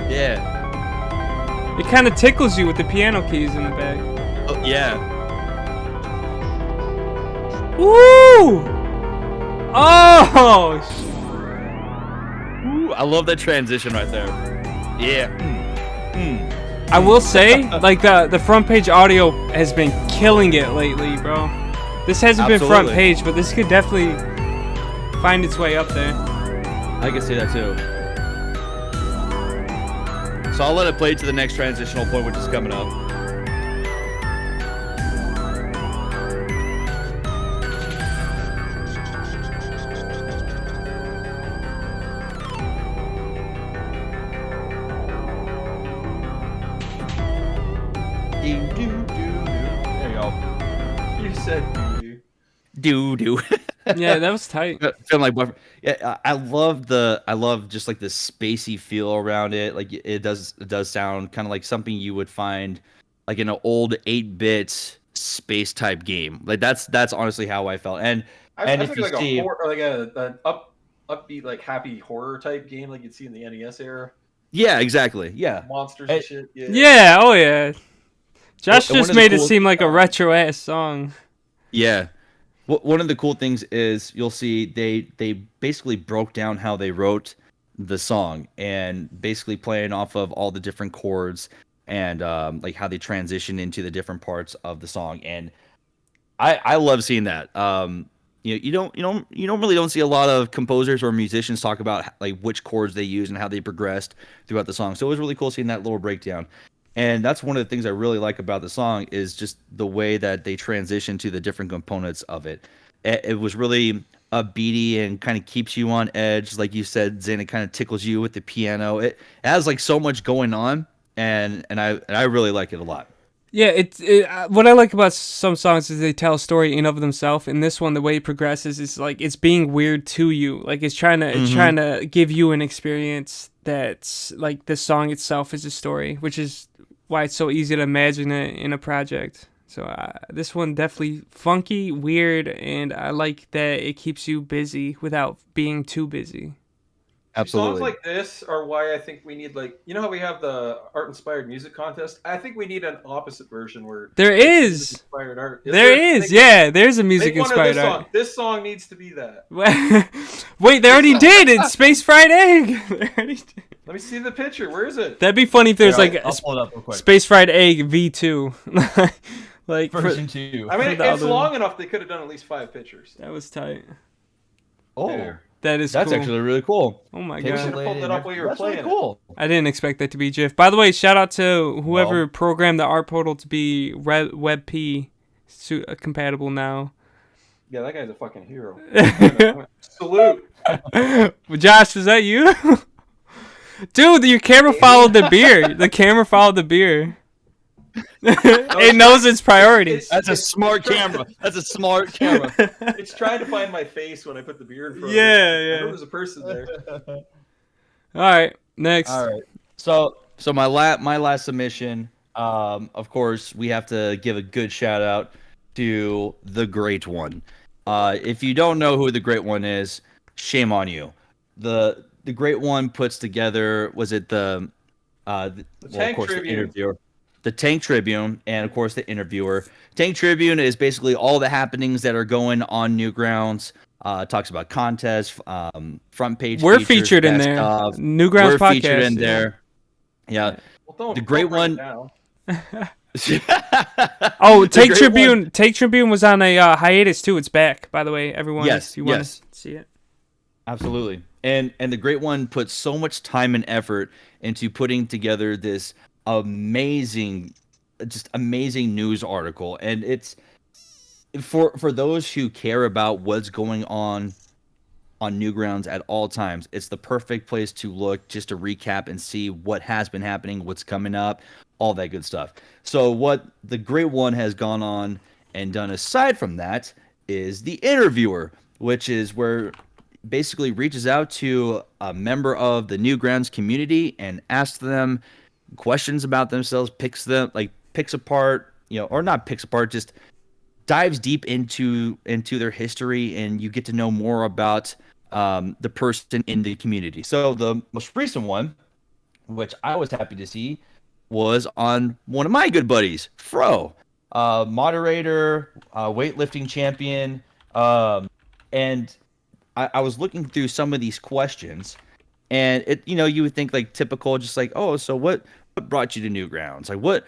Yeah.
It kind of tickles you with the piano keys in the back.
Oh, yeah.
Woo! Oh!
Ooh, I love that transition right there. Yeah.
I will say, like the front page audio has been killing it lately, bro. This hasn't been front
Absolutely.
page, but this could definitely find its way up there.
I can see that too. So I'll let it play to the next transitional point, which is coming up. There you go.
You said
Doo-doo.
Yeah, that was tight.
Feeling like buffer. Yeah, I love just like the spacey feel around it. Like it does sound kind of like something you would find like in an old 8-bit space type game. Like that's honestly how I felt. And
I
if
think
you
like
see,
a horror, like an upbeat, like happy horror type game, like you'd see in the NES era.
yeah, exactly, yeah.
Monsters
Hey,
and shit. Yeah.
Yeah, oh yeah. Josh
And one
just
of the
made it
cool-
seem like a retro ass song.
Yeah. One of the cool things is you'll see they basically broke down how they wrote the song and basically playing off of all the different chords and like how they transition into the different parts of the song. And I love seeing that. you don't really see a lot of composers or musicians talk about like which chords they use and how they progressed throughout the song. So it was really cool seeing that little breakdown. And that's one of the things I really like about the song is just the way that they transition to the different components of it. It was really upbeaty and kind of keeps you on edge, like you said, Zane. It kind of tickles you with the piano. It has like so much going on, and I really like it a lot.
Yeah, what I like about some songs is they tell a story in of themselves. And this one, the way it progresses is like it's being weird to you. Like it's trying to give you an experience that's like the song itself is a story, which is why it's so easy to imagine it in a project. So this one definitely funky, weird, and I like that it keeps you busy without being too busy.
Absolutely.
Songs like this are why I think we need, like, you know how we have the art-inspired music contest? I think we need an opposite version where
There is.
Inspired art.
There's a music-inspired
song.
art.
This song needs to be that.
Wait, they already did! It's Space Fried Egg!
Let me see the picture. Where is it?
That'd be funny if there's like
I'll pull it up real quick.
Space Fried Egg V2. Like
Version 2.
I mean,
the
it's
other-
long enough they could have done at least 5 pictures.
That was tight.
Oh,
Yeah.
That's
that's
cool.
actually really cool.
Oh my
We should
god.
have pulled that up while you were
That's
playing
really cool.
I didn't expect that to be GIF. By the way, shout out to whoever programmed the art portal to be WebP compatible now.
Yeah, that guy's a fucking hero. Salute.
Josh, was that you? Dude, your camera followed the beer. The camera followed the beer. It knows its priorities.
That's a smart camera. That's a smart camera.
It's trying to find my face when I put the beer in front of it.
Yeah,
I
yeah.
know there's a person there.
All right, next.
All right. So my last submission. Of course, we have to give a good shout out to the Great One. If you don't know who the Great One is, shame on you. The Great One puts together, was it the
Tank Tribune.
The interviewer, the Tank Tribune, and of course the interviewer. Tank Tribune is basically all the happenings that are going on Newgrounds. Talks about contests, Frontpage.
We're
features,
featured in
best
there.
of.
Newgrounds
We're
podcast.
featured in there. Yeah.
Well, don't,
The Great
don't bring
One-
it down.
Oh,
The
Take
Great
Tribune.
One-
Take Tribune was on a hiatus too. It's back, by the way. Everyone,
Yes,
if you want
yes.
to see it.
Absolutely. And the Great One put so much time and effort into putting together this amazing news article. And it's for those who care about what's going on Newgrounds at all times, it's the perfect place to look just to recap and see what has been happening, what's coming up, all that good stuff. So what the Great One has gone on and done aside from that is the interviewer, which is where basically reaches out to a member of the Newgrounds community and asks them questions about themselves, picks apart, or not picks apart, just dives deep into their history, and you get to know more about the person in the community. So the most recent one, which I was happy to see, was on one of my good buddies, Fro, moderator, weightlifting champion, and I was looking through some of these questions, and you would think like typical, just like, oh, so what brought you to Newgrounds? Like what,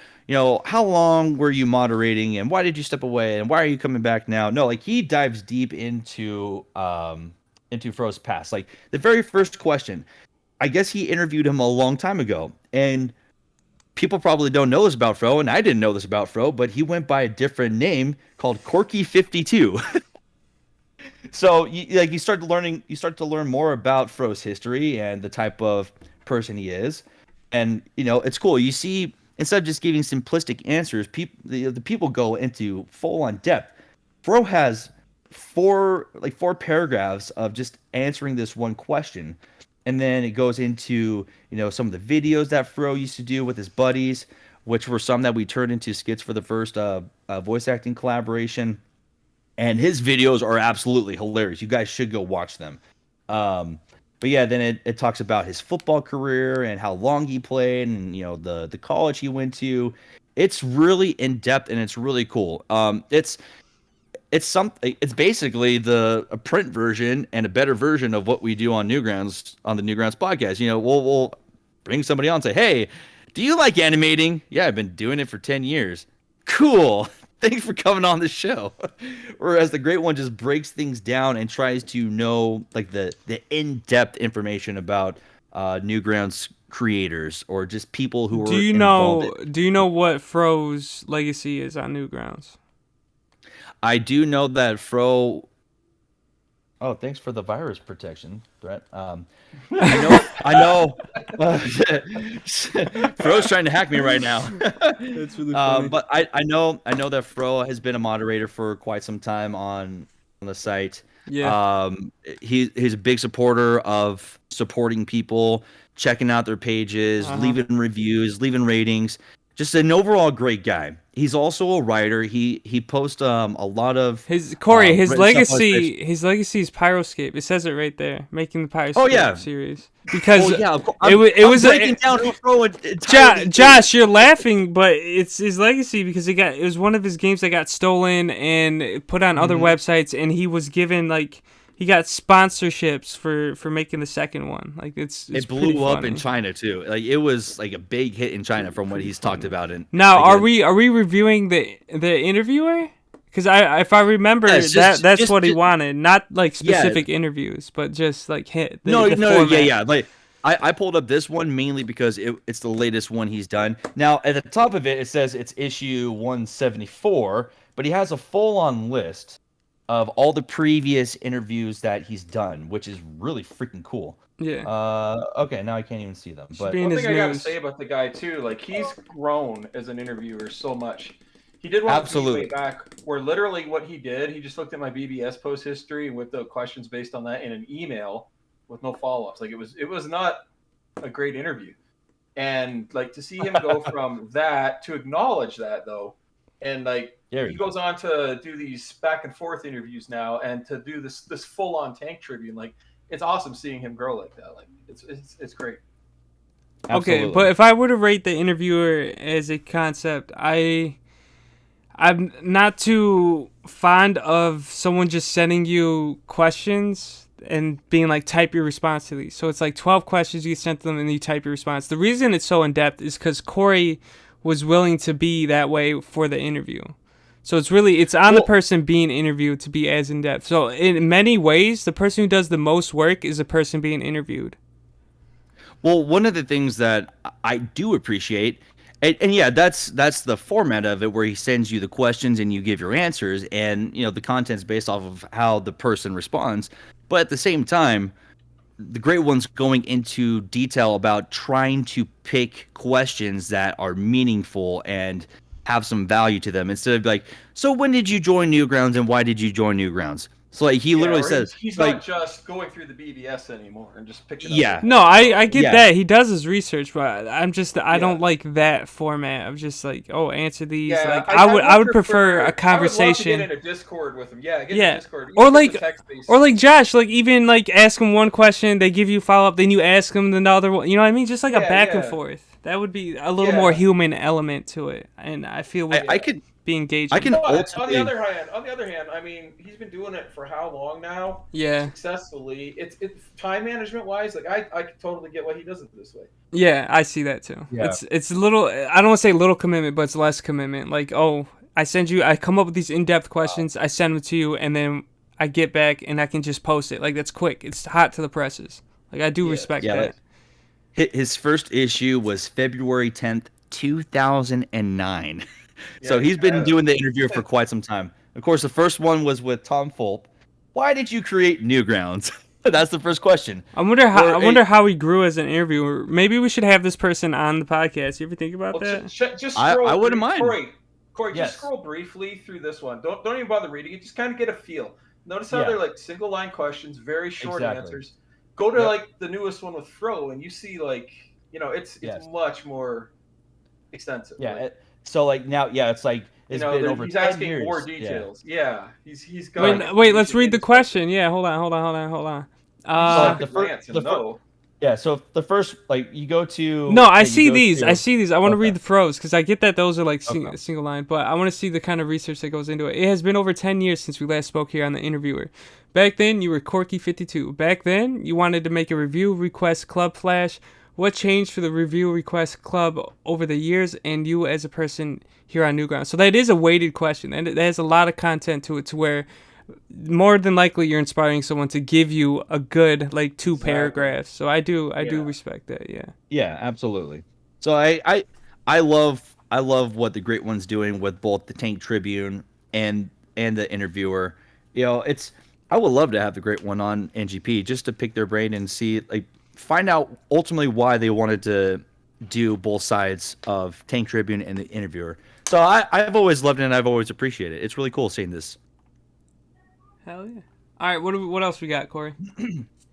how long were you moderating, and why did you step away, and why are you coming back now? No, like he dives deep into Fro's past. Like the very first question, I guess he interviewed him a long time ago, and people probably don't know this about Fro, and I didn't know this about Fro, but he went by a different name called Corky52. So you start to learn more about Fro's history and the type of person he is, and it's cool. You see, instead of just giving simplistic answers, the people go into full on depth. Fro has four paragraphs of just answering this one question, and then it goes into some of the videos that Fro used to do with his buddies, which were some that we turned into skits for the first voice acting collaboration. And his videos are absolutely hilarious. You guys should go watch them. But yeah, then it talks about his football career and how long he played, and the college he went to. It's really in depth and it's really cool. It's basically a print version and a better version of what we do on Newgrounds, on the Newgrounds podcast. We'll bring somebody on and say, hey, do you like animating? Yeah, I've been doing it for 10 years. Cool. Thanks for coming on the show. Whereas the Great One just breaks things down and tries to know like the in-depth information about Newgrounds creators or just people who
Do
are
you
involved.
know? Do you know what Fro's legacy is on Newgrounds?
I do know that Fro. Oh, thanks for the virus protection threat. I know. Fro's trying to hack me right now.
That's really funny.
But I know that Fro has been a moderator for quite some time on the site.
Yeah.
He's a big supporter of supporting people, checking out their pages, leaving reviews, leaving ratings. Just an overall great guy. He's also a writer. He posts a lot of
His
written stuff on his page.
his legacy is Pyroscape. It says it right there, making the Pyroscape
yeah.
series. Because
Of course.
it was
breaking down who Fro entirely
Josh, you're laughing, but it's his legacy because it was one of his games that got stolen and put on other websites, and he was given he got sponsorships for making the second one. Like it's
it
pretty
blew up
funny.
in China too. Like it was like a big hit in China from what he's talked about. And
Now,
like,
are we reviewing the interviewer? Because if I remember,
Yeah,
that's what he wanted, not like specific interviews, but just like hit. The format.
yeah. Like I pulled up this one mainly because it's the latest one he's done. Now at the top of it says it's issue 174, but he has a full-on list of all the previous interviews that he's done, which is really freaking cool.
Yeah.
Okay, now I can't even see them. But
be in
One
his
thing I gotta
news.
say about the guy too, like he's grown as an interviewer so much. He did one
Absolutely.
way back where literally what he did, he just looked at my BBS post history and whipped out questions based on that in an email with no follow-ups. Like it was not a great interview. And like to see him go from that to acknowledge that though, and like
There
he
you go.
goes on to do these back and forth interviews now and to do this full on tank tribune. Like it's awesome seeing him grow like that. Like it's great.
Okay,
Absolutely.
but if I were to rate the interviewer as a concept, I'm not too fond of someone just sending you questions and being like, type your response to these. So it's like 12 questions you sent them and you type your response. The reason it's so in-depth is because Corey was willing to be that way for the interview. So it's on the person being interviewed to be as in-depth. So in many ways, the person who does the most work is the person being interviewed.
Well, one of the things that I do appreciate, and yeah, that's the format of it, where he sends you the questions and you give your answers, and the content's based off of how the person responds. But at the same time, the Great One's going into detail about trying to pick questions that are meaningful and have some value to them, instead of like, so when did you join Newgrounds and why did you join Newgrounds? So like he literally
or
says
he's
like,
not just going through the BBS anymore and just picking up.
Yeah.
No, I get
Yeah.
that. He does his research, but I don't like that format of just like, oh, answer these.
Yeah,
like I would prefer a
I would love to
conversation.
get in a Discord with him. Yeah, get in
Yeah.
a Discord.
Or
Even if
like-
it's a text-based-
Or like Josh, like even like ask them one question, they give you follow up, then you ask them another one. You know what I mean? Just like a
Yeah,
back and
yeah.
forth. That would be a little
Yeah.
more human element to it, and I feel would
I could
be engaging.
I can
But
ultimately
on the other hand, I mean, he's been doing it for how long now?
Yeah,
Successfully. It's time management wise, like I can totally get why he does it this way.
yeah, I see that too.
Yeah.
It's a little. I don't want to say little commitment, but it's less commitment. Like, oh, I come up with these in-depth questions, I send them to you, and then I get back and I can just post it. Like that's quick. It's hot to the presses. Like I do respect
Yeah,
that.
his first issue was February 10th, 2009. So
Yeah,
he's been
yeah.
doing the interview for quite some time. Of course, the first one was with Tom Fulp. Why did you create Newgrounds? That's the first question.
I wonder how he grew as an interviewer. Maybe we should have this person on the podcast. You ever think about
Well,
that?
just
I
scroll
wouldn't mind.
Corey,
Yes.
just scroll briefly through this one. Don't even bother reading it. Just kind of get a feel. Notice how
Yeah.
they're like single line questions, very short
Exactly.
answers. Go to
Yep.
like the newest one with Fro, and you see like it's
Yes.
much more extensive.
Yeah.
Like,
So like now, yeah, it's like it's been
that
over
he's
10
asking
years.
more
Yeah.
details. Yeah, he's got.
Wait. Let's read the question. Yeah, hold on.
Yeah. So the first, like, you go to.
No, I
you
see
go
these.
to-
I see these. I want to
Okay.
read the pros because I get that those are like
Okay.
single line, but I want to see the kind of research that goes into it. It has been over 10 years since we last spoke here on The Interviewer. Back then, you were Corky52. Back then, you wanted to make a review request Club Flash. what changed for the review request club over the years and you as a person here on Newgrounds? So that is a weighted question, and it has a lot of content to it, to where more than likely you're inspiring someone to give you a good like 2 paragraphs. So I do respect that. Yeah.
Yeah, absolutely. So I love what the Great One's doing with both the Tank Tribune and the interviewer. I would love to have the Great One on NGP just to pick their brain and see, like, find out ultimately why they wanted to do both sides of Tank Tribune and the interviewer. So I've always loved it and I've always appreciated it. It's really cool seeing this.
Hell yeah. All right, what else we got, Corey?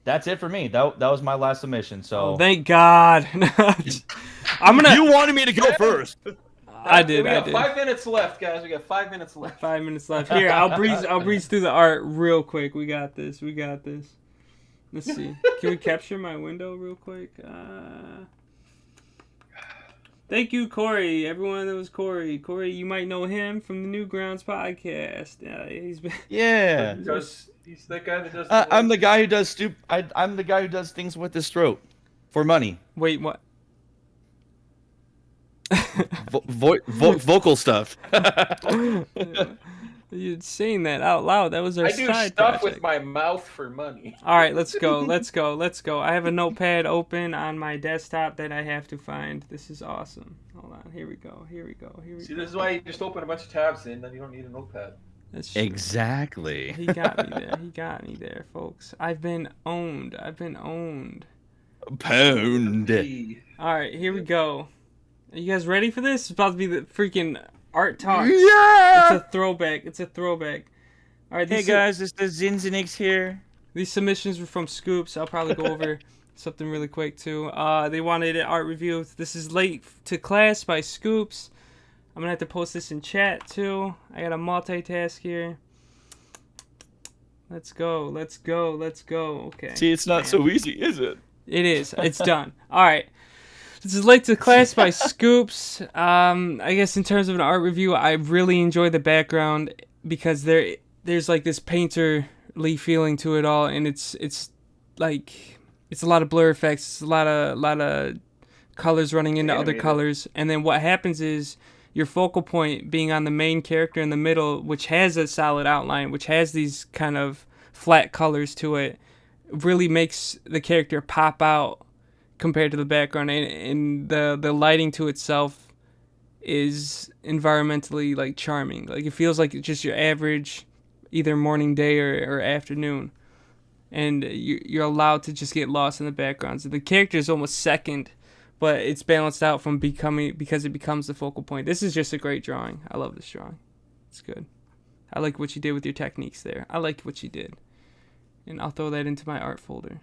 That's it for me. That was my last submission. So
Oh, thank God. I'm gonna.
You wanted me to go first.
I did.
We got 5 minutes left, guys. We got 5 minutes left.
5 minutes left. Here, I'll breeze through the art real quick. We got this. Let's see. Can we capture my window real quick? Thank you, Corey. Everyone that was Corey. Corey, you might know him from the Newgrounds podcast. He's been.
Yeah.
He's the guy that does.
I'm the guy who does I'm the guy who does things with his throat for money.
Wait, what?
Vocal stuff.
You're saying that out loud. That was our
I do
side
stuff
project.
with my mouth for money.
All right, let's go. I have a notepad open on my desktop that I have to find. This is awesome. Hold on. Here we go.
See, this is why you just open a bunch of tabs in, then you don't need a notepad.
That's true.
Exactly.
He got me there, folks. I've been owned.
Pound.
All right, here we go. Are you guys ready for this? It's about to be the freaking art talk.
Yeah.
It's a throwback. All right,
Hey guys, it's the Zinzinix here.
These submissions were from Scoops. I'll probably go over something really quick too. They wanted an art review. This is Late to Class by Scoops. I'm gonna have to post this in chat too. I gotta multitask here. Let's go. Okay.
See, it's not so easy, is it?
It is. It's done. All right. This is Late to Class by Scoops. I guess in terms of an art review, I really enjoy the background because there's like this painterly feeling to it all, and it's like it's a lot of blur effects, it's a lot of colors running into other colors, and then what happens is your focal point being on the main character in the middle, which has a solid outline, which has these kind of flat colors to it, really makes the character pop out compared to the background, and the lighting to itself is environmentally like charming. Like it feels like it's just your average either morning, day, or afternoon, and you're allowed to just get lost in the background. So the character is almost second, but it's balanced out because it becomes the focal point. This is just a great drawing. I love this drawing. It's good. I like what you did with your techniques there. I like what you did, and I'll throw that into my art folder.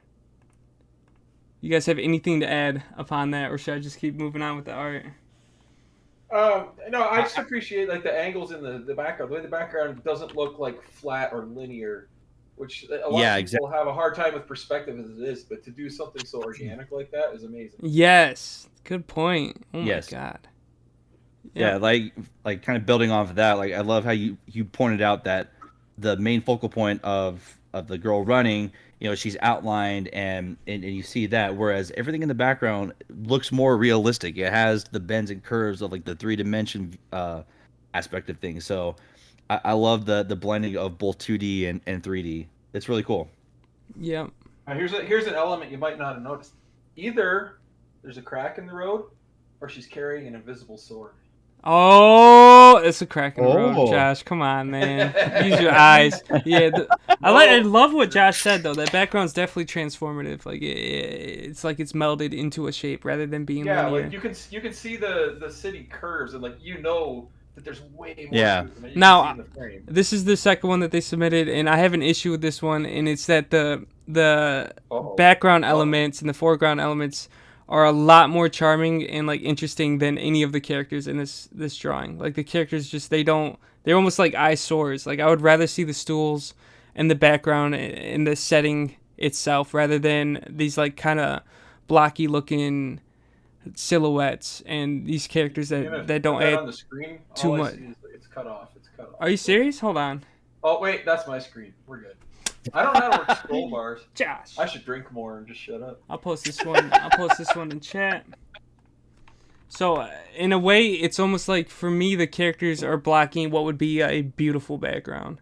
You guys have anything to add upon that, or should I just keep moving on with the art?
No, I just appreciate like the angles in the background. The way the background doesn't look like flat or linear, which a lot of people have a hard time with perspective as it is. But to do something so organic like that is amazing.
Yes, good point. Oh my God.
Yeah, like kind of building off of that. Like I love how you pointed out that the main focal point of the girl running, she's outlined and you see that, whereas everything in the background looks more realistic. It has the bends and curves of like the 3-dimension aspect of things. So I love the blending of both 2D and 3D. It's really cool.
Yeah.
Here's an element you might not have noticed. Either there's a crack in the road, or she's carrying an invisible sword.
Oh, it's a crack in the road, Josh. Come on, man. Use your eyes. Yeah, I love what Josh said though. That background's definitely transformative. Like it's like it's melded into a shape rather than being linear.
Like you can see the city curves, and like that there's way more.
Yeah.
To it
now this is the second one that they submitted, and I have an issue with this one, and it's that the background elements and the foreground elements are a lot more charming and like interesting than any of the characters in this drawing. Like the characters they're almost like eyesores. Like I would rather see the stools and the background and the setting itself rather than these like kind of blocky looking silhouettes and these characters that don't add
on the screen,
too much.
It's cut off.
Are you serious? Hold on.
Oh wait, that's my screen. We're good. I don't know how to work scroll bars.
Josh.
I should drink more and just shut up.
I'll post this one. I'll post this one in chat. So, in a way, it's almost like, for me, the characters are blocking what would be a beautiful background.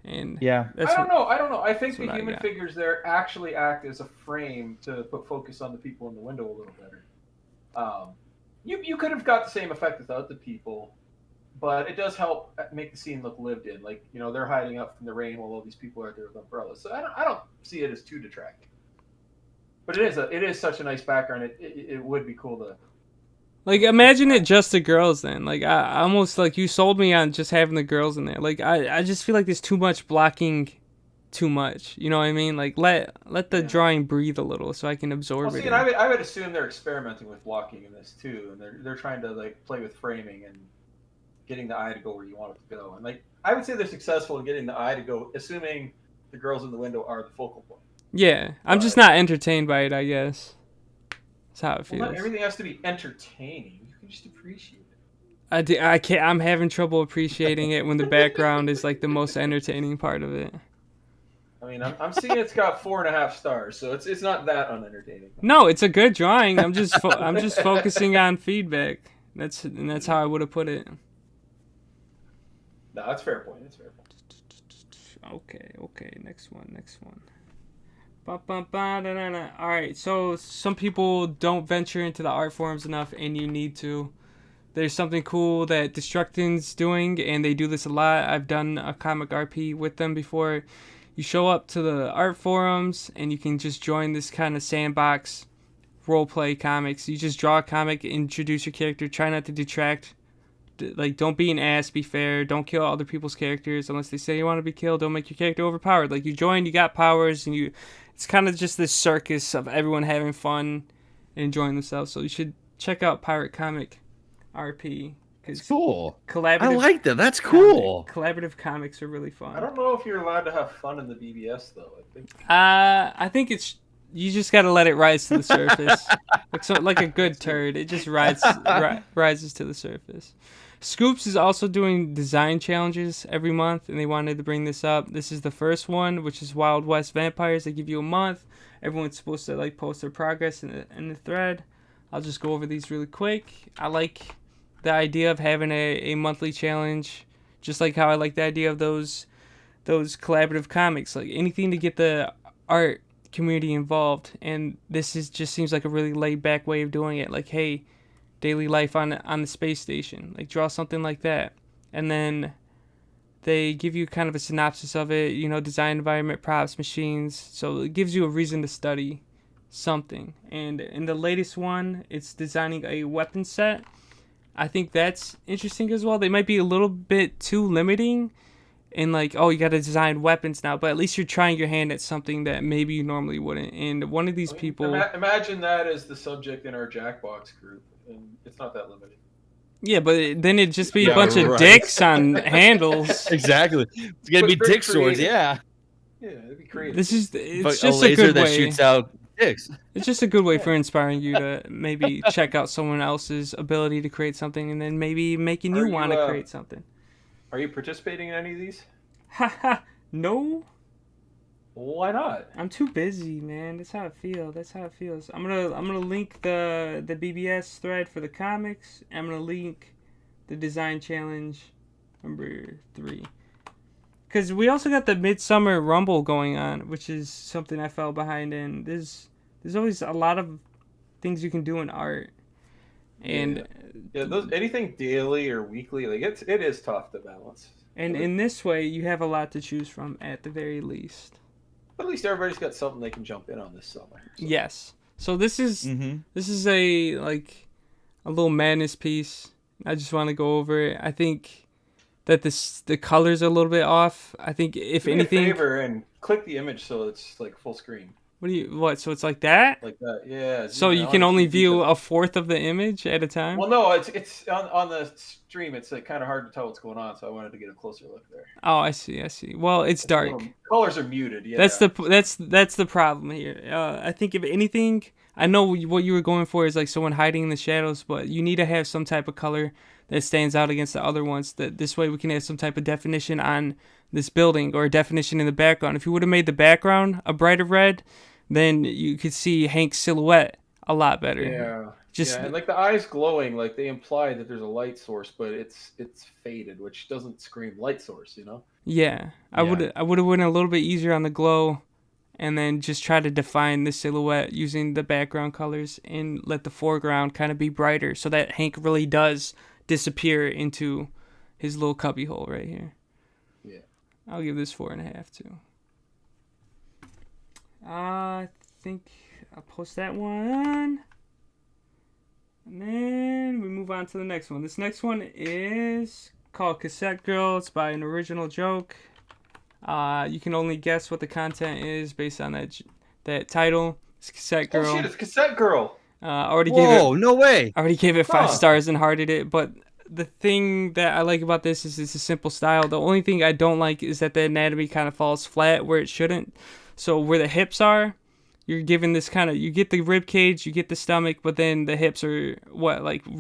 And
Yeah.
that's
I don't know. I think
what
the
I
human
got.
figures there actually act as a frame to put focus on the people in the window a little better. You could have got the same effect without the people, but it does help make the scene look lived in. Like, you know, they're hiding up from the rain while all these people are out there with umbrellas. So I don't see it as too detracting. But it is such a nice background. It would be cool to.
Like, imagine it just the girls then. Like, I almost, like, you sold me on just having the girls in there. Like, I just feel like there's too much blocking too much. You know what I mean? Like, let the drawing breathe a little so I can absorb
Well,
it.
see, and I would assume they're experimenting with blocking in this too, and they're trying to like play with framing and getting the eye to go where you want it to go. And like, I would say they're successful in getting the eye to go, assuming the girls in the window are the focal point.
Yeah, I'm just not entertained by it, I guess. That's how it feels.
Well, not everything has to be entertaining. You can just appreciate it.
I can't. I'm having trouble appreciating it when the background is like the most entertaining part of it.
I mean, I'm seeing it's got 4.5 stars, so it's not that unentertaining.
No, it's a good drawing. I'm just focusing on feedback. That's how I would have put it.
No, that's a fair point.
Okay. Next one. Ba-ba-ba-da-da-da. All right, so some people don't venture into the art forums enough, and you need to. There's something cool that Destructin's doing, and they do this a lot. I've done a comic RP with them before. You show up to the art forums, and you can just join this kind of sandbox roleplay comics. You just draw a comic, introduce your character, try not to detract. Like, don't be an ass, be fair. Don't kill other people's characters unless they say you want to be killed. Don't make your character overpowered. Like, you join, you got powers, and it's kind of just this circus of everyone having fun and enjoying themselves. So you should check out Pirate Comic RP.
It's cool.
Collaborative.
I like that. That's cool.
Collaborative comics are really fun.
I don't know if you're allowed to have fun in the BBS though.
I think it's, you just gotta let it rise to the surface. like a good turd, it just rises to the surface. Scoops is also doing design challenges every month, and they wanted to bring this up. This is the first one, which is Wild West Vampires. They give you a month. Everyone's supposed to like post their progress in the thread. I'll just go over these really quick. I like the idea of having a monthly challenge, just like how I like the idea of those collaborative comics. Like, anything to get the art community involved. And this just seems like a really laid back way of doing it. Like, hey, daily life on the space station, like, draw something like that. And then they give you kind of a synopsis of it, you know, design, environment, props, machines. So it gives you a reason to study something. And in the latest one, it's designing a weapon set. I think that's interesting as well. They might be a little bit too limiting in, like, oh, you got to design weapons now, but at least you're trying your hand at something that maybe you normally wouldn't. And one of these people...
Imagine that as the subject in our Jackbox group, and it's not that limited.
Yeah, but then it'd just be a bunch of dicks on handles.
Exactly. It's going to be dick swords, yeah.
Yeah, it'd be creative.
It's just
a laser
a good
that
way.
shoots out dicks.
It's just a good way for inspiring you to maybe check out someone else's ability to create something, and then maybe making you want to create something.
Are you participating in any of these?
Haha, no.
Why not?
I'm too busy, man. That's how it feels. I'm gonna link the BBS thread for the comics. I'm gonna link the design challenge number 3. Because we also got the Midsummer Rumble going on, which is something I fell behind in. There's always a lot of things you can do in art, and
anything daily or weekly, like it is tough to balance.
And in this way, you have a lot to choose from at the very least.
But at least everybody's got something they can jump in on this summer. So.
Yes. So this is a little madness piece. I just want to go over it. I think that the colors are a little bit off. I think if anything,
do me a favor and click the image so it's like full screen.
So it's like that?
Like that, yeah.
So you can only view a fourth of the image at a time?
Well, no, it's on the stream. It's like kind of hard to tell what's going on, so I wanted to get a closer look there.
Oh, I see. Well, it's dark.
Colors are muted. Yeah.
That's the problem here. I think if anything, I know what you were going for is like someone hiding in the shadows, but you need to have some type of color that stands out against the other ones. That this way we can have some type of definition on this building or a definition in the background. If you would have made the background a brighter red, then you could see Hank's silhouette a lot better.
Yeah.
Just
and like the eyes glowing, like they imply that there's a light source, but it's faded, which doesn't scream light source, you know?
yeah, I would have went a little bit easier on the glow, and then just try to define the silhouette using the background colors and let the foreground kind of be brighter, so that Hank really does disappear into his little cubby hole right here.
Yeah.
I'll give this 4.5 too. I think I'll post that one. And then we move on to the next one. This next one is called Cassette Girl. It's by an original joke. You can only guess what the content is based on that title. It's Cassette Girl.
Oh shit, it's Cassette Girl.
No way.
Already gave it 5 stars and hearted it, but the thing that I like about this is it's a simple style. The only thing I don't like is that the anatomy kind of falls flat where it shouldn't. So where the hips are, you're given this kind of, you get the rib cage, you get the stomach, but then the hips are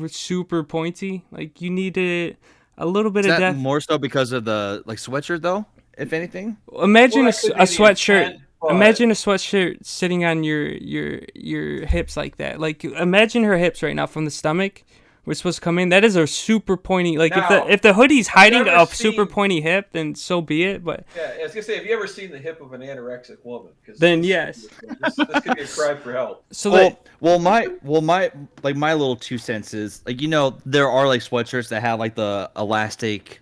super pointy. Like you needed a little bit of depth.
More so because of the sweatshirt though, if anything.
Imagine a sweatshirt. Imagine a sweatshirt sitting on your hips like that. Like imagine her hips right now from the stomach. We're supposed to come in. That is a super pointy. Like
now,
if the hoodie's hiding a super pointy hip, then so be it. But
yeah, I was gonna say, have you ever seen the hip of an anorexic woman?
Then yes,
this could be a cry for help.
So
my little 2 cents is there are sweatshirts that have the elastic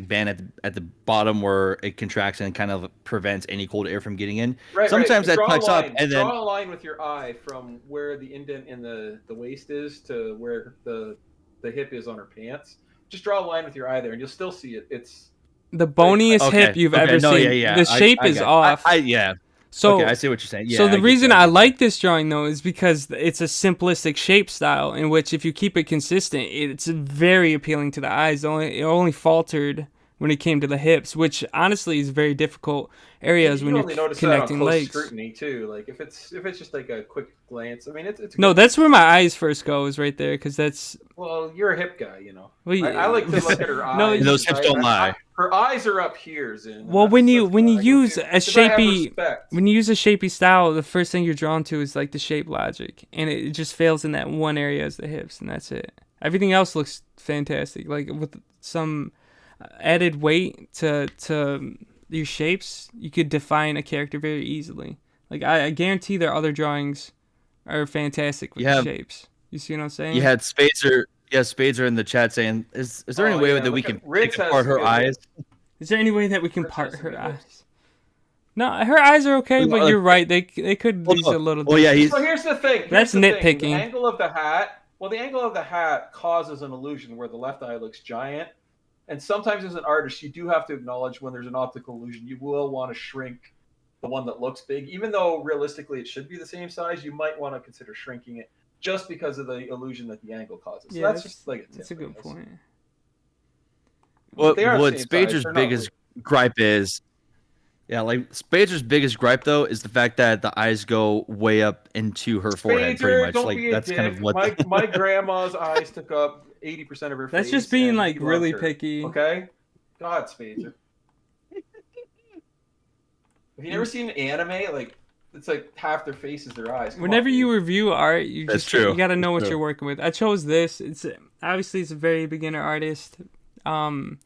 band at the bottom where it contracts and kind of prevents any cold air from getting in.
Right,
Sometimes that tucks up and then
draw a line with your eye from where the indent in the waist is to where the hip is on her pants. Just draw a line with your eye there, and you'll still see it. It's
the boniest hip you've ever seen.
Yeah.
The shape is off. So
I see what you're saying. Yeah,
so the reason I like this drawing though is because it's a simplistic shape style in which if you keep it consistent, it's very appealing to the eyes. It only faltered when it came to the hips, which honestly is very difficult areas when you're connecting legs.
Scrutiny too, like if it's just like a quick glance. I mean, it's
no, that's where my eyes first go is right there because that's.
Well, you're a hip guy, you know.
Well,
I like to look at her eyes.
No, those hips don't lie.
Her eyes are up here, Zin.
Well, when you use a shapy style, the first thing you're drawn to is the shape logic, and it just fails in that one area as the hips, and that's it. Everything else looks fantastic, with some added weight to your shapes. You could define a character very easily. I guarantee their other drawings are fantastic with the shapes. You see what I'm saying?
You had Spazer. Yeah, Spazer in the chat saying, "Is there any way that we can pick apart her eyes?
Is there any way that we can part her eyes?" No, her eyes are okay, but you're right. They could use a little.
Well, yeah.
So here's the thing.
That's nitpicking.
The angle of the hat. Well, the angle of the hat causes an illusion where the left eye looks giant, and sometimes as an artist, you do have to acknowledge when there's an optical illusion. You will want to shrink the one that looks big, even though realistically it should be the same size. You might want to consider shrinking it. Just because of the illusion that the angle causes. So that's just a tip.
That's a good point.
What Spazer's biggest gripe is, Spazer's biggest gripe though is the fact that the eyes go way up into her forehead, pretty much.
Don't be
that's
a
kind of what
my grandma's eyes took up 80% of her face.
That's just being really picky.
Okay, God, Spazer. Have you never seen an anime? It's half their face is their eyes.
Whenever you review art, you got to know what
True.
you're working with. I chose this. It's obviously a very beginner artist. The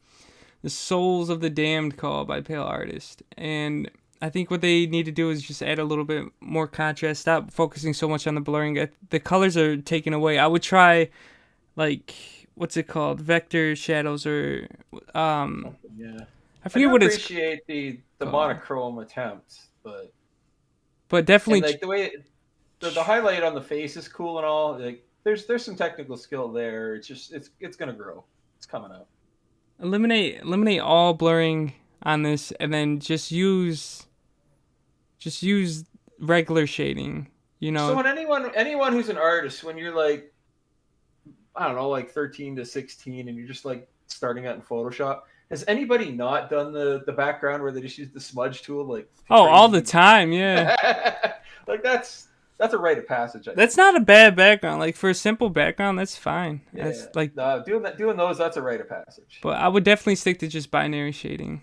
Souls of the Damned Call by Pale Artist, and I think what they need to do is just add a little bit more contrast. Stop focusing so much on the blurring. The colors are taken away. I would try, what's it called, vector shadows or
I
forget what it's.
I appreciate the monochrome attempts,
but definitely
the way the highlight on the face is cool and all. There's some technical skill there. It's just it's gonna grow. It's coming up.
Eliminate all blurring on this, and then just use regular shading.
So when anyone who's an artist, when you're I don't know, 13 to 16, and you're just starting out in Photoshop. Has anybody not done the background where they just use the smudge tool?
All the time, yeah.
That's a rite of passage.
That's not a bad background. For a simple background, that's fine.
Yeah.
That's
doing those. That's a rite of passage.
But I would definitely stick to just binary shading.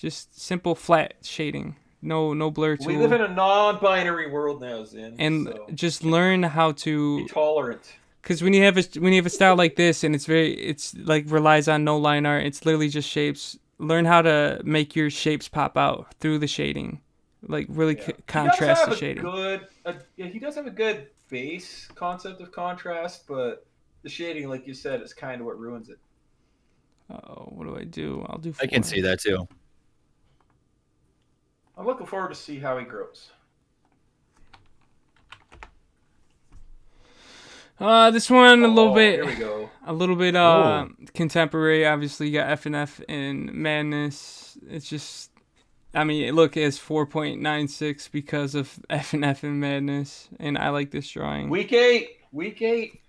Just simple flat shading. No blur tool.
We live in a non-binary world now, Zin.
And
so
just learn how
be
to,
tolerant.
because when you have a style like this and it's like relies on no line art, it's literally just shapes. Learn how to make your shapes pop out through the shading, like really contrast the shading.
He does have a good base concept of contrast, but the shading, like you said, is kind of what ruins it.
Oh, what do I do? I'll do 4.
I can see that too.
I'm looking forward to see how he grows.
This one a little
Here we go.
contemporary. Obviously, you got FNF and Madness. It's just, I mean, look, it's 4.96 because of FNF and Madness, and I like this drawing.
Week 8.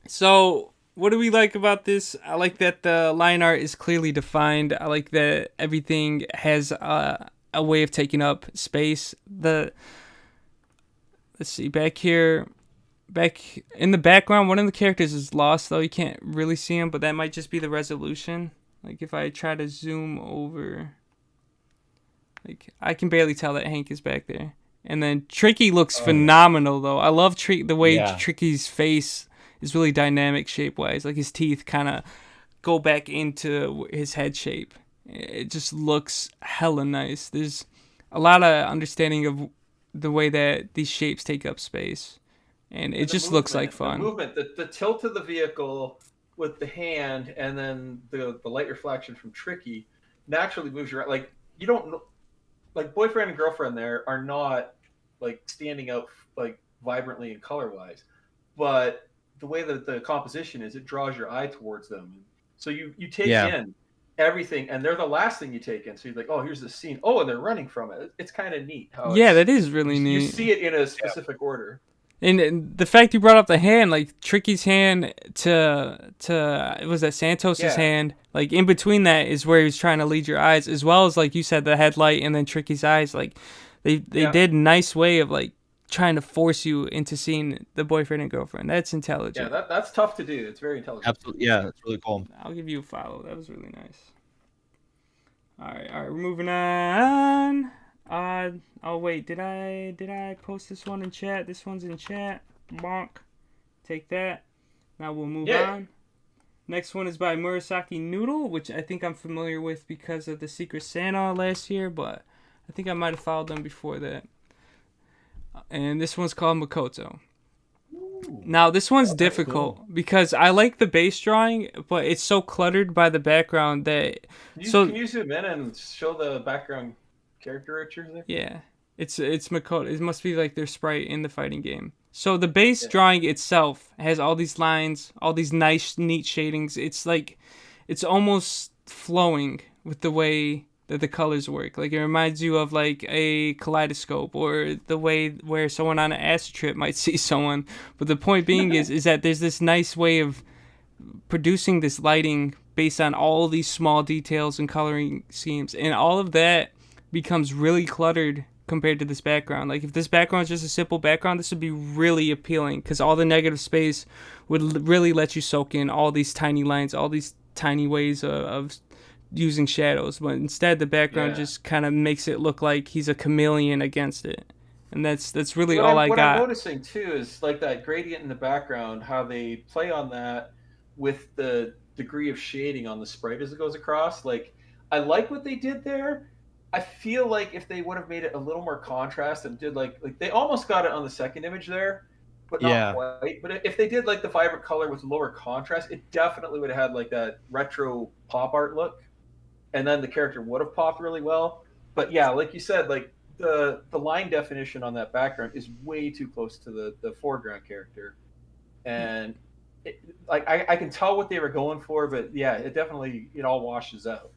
So, what do we like about this? I like that the line art is clearly defined. I like that everything has a way of taking up space. Let's see, back here. Back in the background, one of the characters is lost, though. You can't really see him, but that might just be the resolution. Like, if I try to zoom over, like, I can barely tell that Hank is back there. And then Tricky looks phenomenal, though. I love the way Tricky's face is really dynamic shape-wise. Like, his teeth kind of go back into his head shape. It just looks hella nice. There's a lot of understanding of the way that these shapes take up space. And it just looks like fun.
The movement, the tilt of the vehicle with the hand, and then the light reflection from Tricky naturally moves you around. Like, you don't, like, boyfriend and girlfriend there are not, like, standing out, like, vibrantly and color-wise. But the way that the composition is, it draws your eye towards them. So you take in everything, and they're the last thing you take in. So you're like, oh, here's this scene. Oh, and they're running from it. It's kind of neat.
That is really neat.
You see it in a specific order.
And the fact you brought up the hand, like Tricky's hand to was that Santos's hand, like in between that is where he was trying to lead your eyes, as well as like you said, the headlight and then Tricky's eyes. Like they did a nice way of like trying to force you into seeing the boyfriend and girlfriend. That's intelligent.
Yeah, that's tough to do. It's very intelligent.
Absolutely, yeah, that's really cool.
I'll give you a follow. That was really nice. All right, we're moving on. Oh wait, did I post this one in chat? This one's in chat. Bonk. Take that. Now we'll move on. Next one is by Murasaki Noodle, which I think I'm familiar with because of the Secret Santa last year, but I think I might have followed them before that. And this one's called Makoto. Now, this one's difficult because I like the base drawing, but it's so cluttered by the background that...
Can you zoom in and show the background caricatures there?
Yeah. It's Makoto. It must be like their sprite in the fighting game. So the base drawing itself has all these lines, all these nice, neat shadings. It's like, it's almost flowing with the way that the colors work. Like, it reminds you of like a kaleidoscope or the way where someone on an acid trip might see someone. But the point being is that there's this nice way of producing this lighting based on all these small details and coloring schemes. And all of that becomes really cluttered compared to this background. Like, if this background is just a simple background, this would be really appealing because all the negative space would really let you soak in all these tiny lines, all these tiny ways of using shadows. But instead, the background just kind of makes it look like he's a chameleon against it. And that's really all I got.
What I'm noticing, too, is like that gradient in the background, how they play on that with the degree of shading on the sprite as it goes across. Like, I like what they did there. I feel like if they would have made it a little more contrast and did like they almost got it on the second image there, but not quite. But if they did like the vibrant color with lower contrast, it definitely would have had like that retro pop art look, and then the character would have popped really well. But yeah, like you said, like the line definition on that background is way too close to the foreground character, and I can tell what they were going for, but yeah, it all washes out.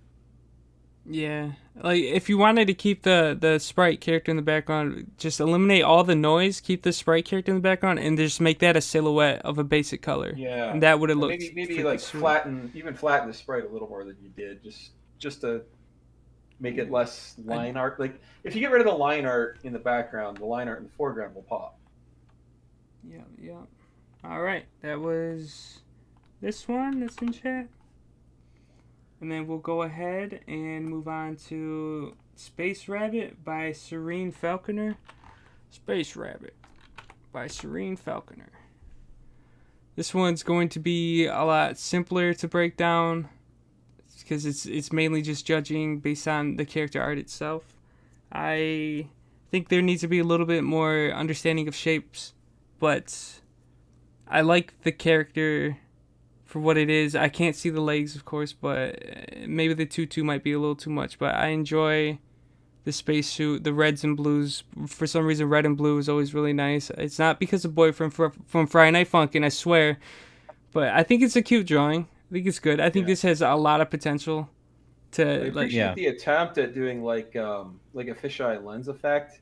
Yeah, like if you wanted to keep the sprite character in the background, just eliminate all the noise, keep the sprite character in the background, and just make that a silhouette of a basic color.
Yeah,
and that would have looked
maybe like flatten the sprite a little more than you did, just to make it less line art. Like if you get rid of the line art in the background, the line art in the foreground will pop.
Yeah. All right, that was this one that's in chat. And then we'll go ahead and move on to Space Rabbit by Serene Falconer. Space Rabbit by Serene Falconer. This one's going to be a lot simpler to break down because it's mainly just judging based on the character art itself. I think there needs to be a little bit more understanding of shapes, but I like the character for what it is. I can't see the legs, of course, but maybe the tutu might be a little too much, but I enjoy the spacesuit, the reds and blues. For some reason, red and blue is always really nice. It's not because of Boyfriend from Friday Night Funkin', I swear, but I think it's a cute drawing. I think it's good. I think this has a lot of potential
I
to
appreciate the attempt at doing like a fisheye lens effect.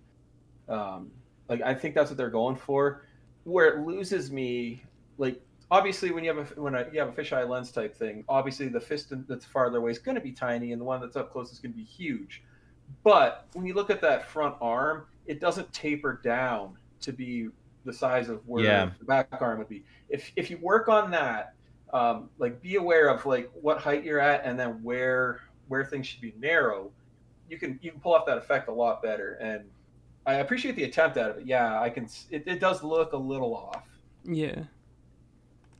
I think that's what they're going for. Where it loses me, like obviously when you have a fisheye lens type thing, obviously the fist that's farther away is going to be tiny, and the one that's up close is going to be huge. But when you look at that front arm, it doesn't taper down to be the size of where the back arm would be. If you work on that, be aware of like what height you're at and then where things should be narrow, you can pull off that effect a lot better. And I appreciate the attempt at it. Yeah, I can. It does look a little off.
Yeah.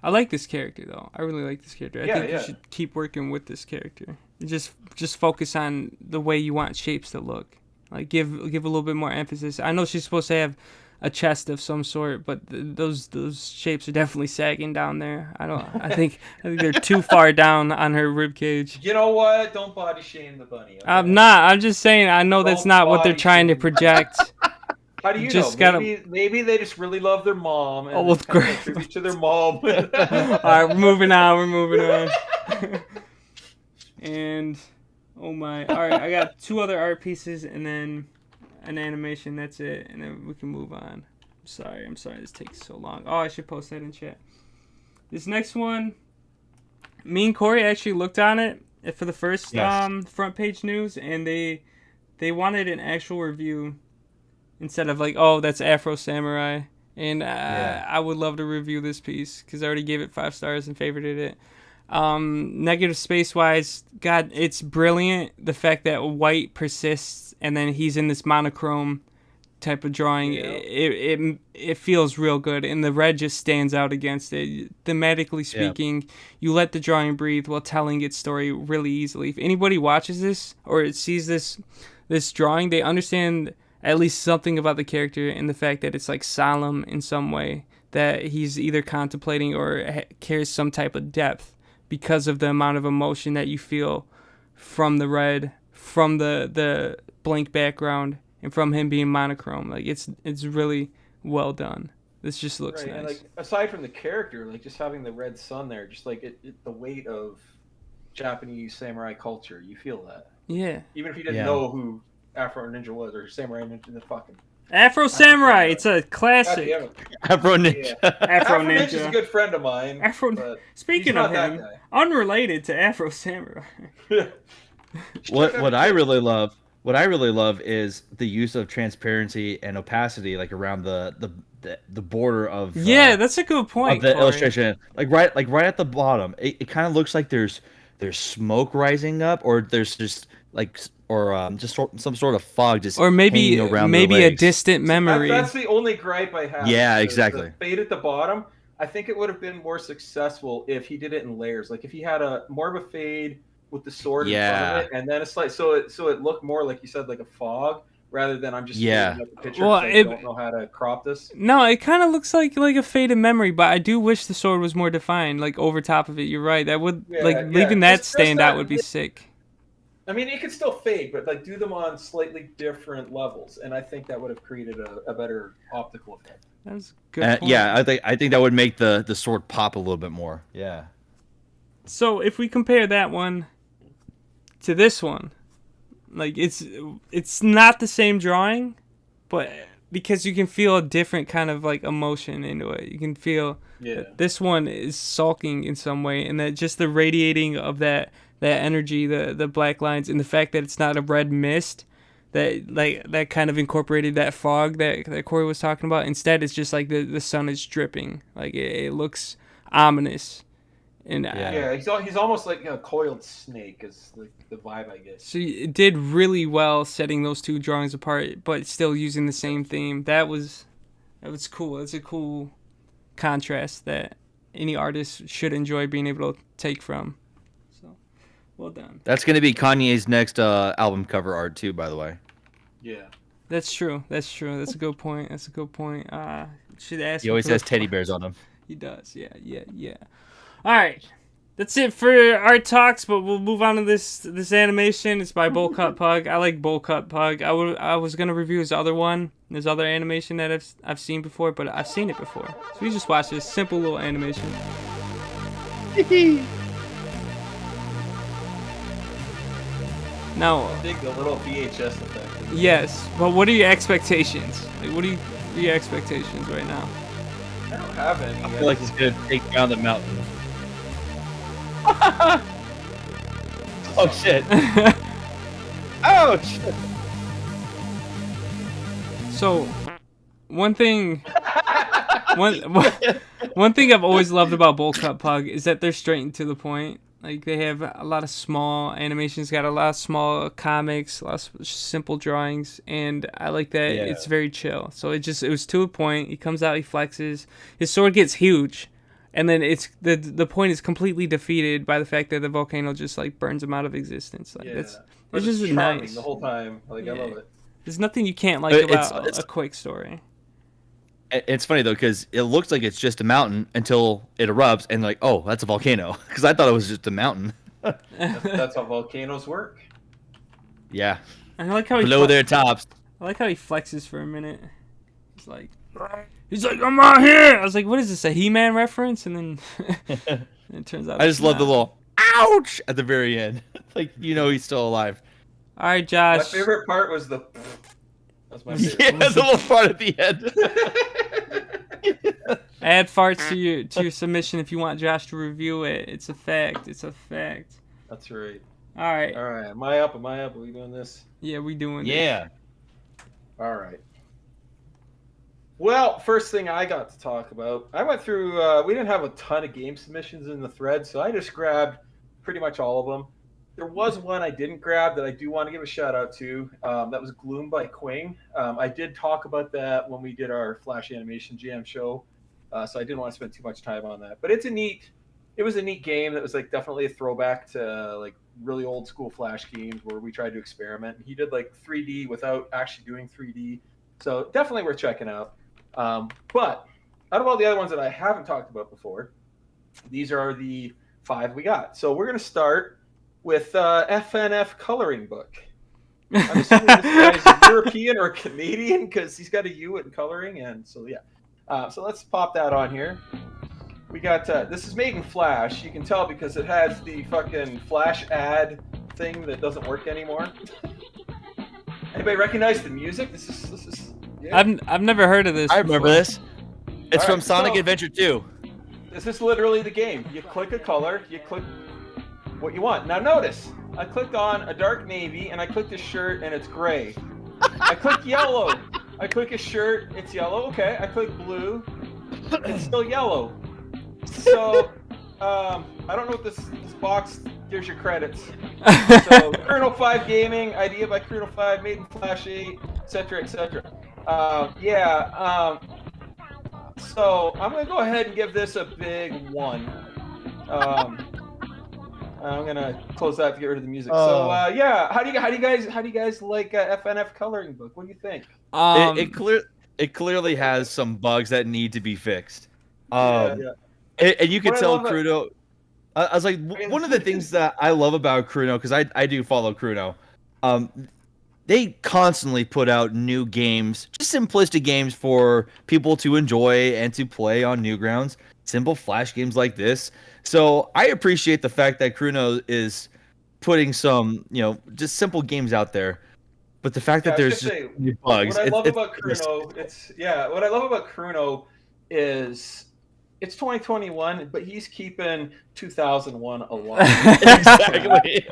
I like this character though. I really like this character. I think you should keep working with this character. Just focus on the way you want shapes to look. Like give a little bit more emphasis. I know she's supposed to have a chest of some sort, but those shapes are definitely sagging down there. I think they're too far down on her rib cage.
You know what? Don't body shame the bunny. Okay?
I'm not. I'm just saying. I know that's not what they're trying to project.
How do you know? Maybe they just really love their mom and tribute to their mom.
All right, we're moving on. And oh my! All right, I got 2 other art pieces and then an animation. That's it, and then we can move on. I'm sorry this takes so long. Oh, I should post that in chat. This next one, me and Corey actually looked on it for the first front page news, and they wanted an actual review instead of like, oh, that's Afro Samurai. And I would love to review this piece because I already gave it 5 stars and favorited it. Negative space wise, God, it's brilliant. The fact that white persists and then he's in this monochrome type of drawing, it feels real good, and the red just stands out against it. Thematically speaking, you let the drawing breathe while telling its story really easily. If anybody watches this or sees this drawing, they understand at least something about the character and the fact that it's like solemn in some way, that he's either contemplating or carries some type of depth because of the amount of emotion that you feel from the red, from the blank background, and from him being monochrome. Like it's really well done. This just looks nice.
And like aside from the character, like just having the red sun there, just like the weight of Japanese samurai culture, you feel that.
Yeah.
Even if you didn't know who Afro Ninja was or Samurai Ninja, the fucking
Afro Samurai. It's a classic.
Afro Ninja.
Afro Ninja's a good friend of mine.
Speaking of him, unrelated to Afro Samurai.
What I really love is the use of transparency and opacity, like around the border of
that's a good point.
Of the illustration, like right at the bottom, it kind of looks like there's smoke rising up, or there's just like some sort of fog just
or maybe
around
maybe a distant memory.
That's the only gripe I have.
Yeah, exactly.
The fade at the bottom, I think it would have been more successful if he did it in layers. Like if he had more of a fade with the sword in front of it, and then it's like so it looked more like you said, like a fog, rather than I'm just looking at the picture. Well, I don't know how to crop this.
No, it kind of looks like a faded memory, but I do wish the sword was more defined, like over top of it. You're right. That would leaving that stand out would be sick.
I mean, it could still fade, but like do them on slightly different levels, and I think that would have created a better optical effect.
That's good.
Yeah, I think that would make the sword pop a little bit more. Yeah.
So if we compare that one to this one, like it's not the same drawing, but because you can feel a different kind of like emotion into it. You can feel that this one is sulking in some way, and that just the radiating of that energy, the black lines, and the fact that it's not a red mist that kind of incorporated that fog that Corey was talking about. Instead, it's just like the sun is dripping. Like it looks ominous, And
Yeah, he's almost like a coiled snake is like the vibe I get.
she did really well setting those two drawings apart, but still using the same theme. That was cool. It's a cool contrast that any artist should enjoy being able to take from. So, well done.
That's gonna be Kanye's next album cover art too, by the way.
Yeah.
That's true. That's a good point. Should ask.
He always has teddy bears on him.
He does. Yeah. All right. That's it for art talks, but we'll move on to this animation. It's by Bowl Cut Pug. I like Bowl Cut Pug. I was gonna review his other one, his other animation that I've seen before, but I've seen it before. So we just watched this simple little animation. Now,
I dig the little VHS effect.
yes, but what are your expectations? Like, what are your expectations right now?
I don't have any.
I feel like he's gonna take down the mountain. Oh shit! Ouch!
So, one thing I've always loved about Bowl Cut Pug is that they're straight and to the point. Like, they have a lot of small animations, got a lot of small comics, a lot of simple drawings, and I like that it's very chill. So it was to a point. He comes out, he flexes, his sword gets huge, and then it's the point is completely defeated by the fact that the volcano just like burns him out of existence. Like it's just
charming
nice
the whole time. Like I love it.
There's nothing you can't like about a quick story.
It's funny though, because it looks like it's just a mountain until it erupts, and like, oh, that's a volcano. Because I thought it was just a mountain.
That's how volcanoes work.
Yeah.
And I like how
below their tops.
I like how he flexes for a minute. He's like, I'm out here. I was like, what is this, a He-Man reference? And then it turns out
I just love the little ouch at the very end. Like, he's still alive.
All right, Josh.
My favorite part was the. That's my favorite.
Yeah, the little part at the end.
Add farts to your submission if you want Josh to review it. It's a fact.
That's right.
All right.
Am I up? Are we doing this?
Yeah, we doing this.
Yeah.
All right. Well, first thing I got to talk about, I went through, we didn't have a ton of game submissions in the thread, so I just grabbed pretty much all of them. There was one I didn't grab that I do want to give a shout out to. That was Gloom by Quing. I did talk about that when we did our Flash Animation Jam show, so I didn't want to spend too much time on that. But it was a neat game that was like definitely a throwback to like really old school Flash games where we tried to experiment. He did like 3D without actually doing 3D, so definitely worth checking out. But out of all the other ones that I haven't talked about before, these are the 5 we got. So we're going to start with FNF coloring book. I'm assuming this guy's European or Canadian because he's got a U in coloring. And so, yeah. So let's pop that on here. We got, this is made in Flash. You can tell because it has the fucking Flash ad thing that doesn't work anymore. Anybody recognize the music? This is yeah.
I've never heard of this.
I remember this. It's from
right,
Sonic
so-
Adventure 2.
This is literally the game. You click a color, you click what you want. Now notice, I clicked on a dark navy and I clicked a shirt and it's gray. I click yellow. I click a shirt, it's yellow. Okay. I click blue, it's still yellow. So, I don't know what this box gives your credits. So, Chrono 5 Gaming, idea by Chrono 5, made in Flash 8, etc., etc. So I'm gonna go ahead and give this a big 1. I'm gonna close that to get rid of the music. So yeah, how do you guys like FNF coloring book? What do you think?
It clearly has some bugs that need to be fixed.
Yeah.
And you can
What I
tell
love
Cruno. I was like, one of the things that I love about Cruno, because I do follow Cruno, they constantly put out new games, just simplistic games for people to enjoy and to play on Newgrounds. Simple Flash games like this. So I appreciate the fact that Cruno is putting some, just simple games out there. But the fact that there's just new bugs.
What I love about Cruno is it's 2021, but he's keeping 2001 alive.
Exactly.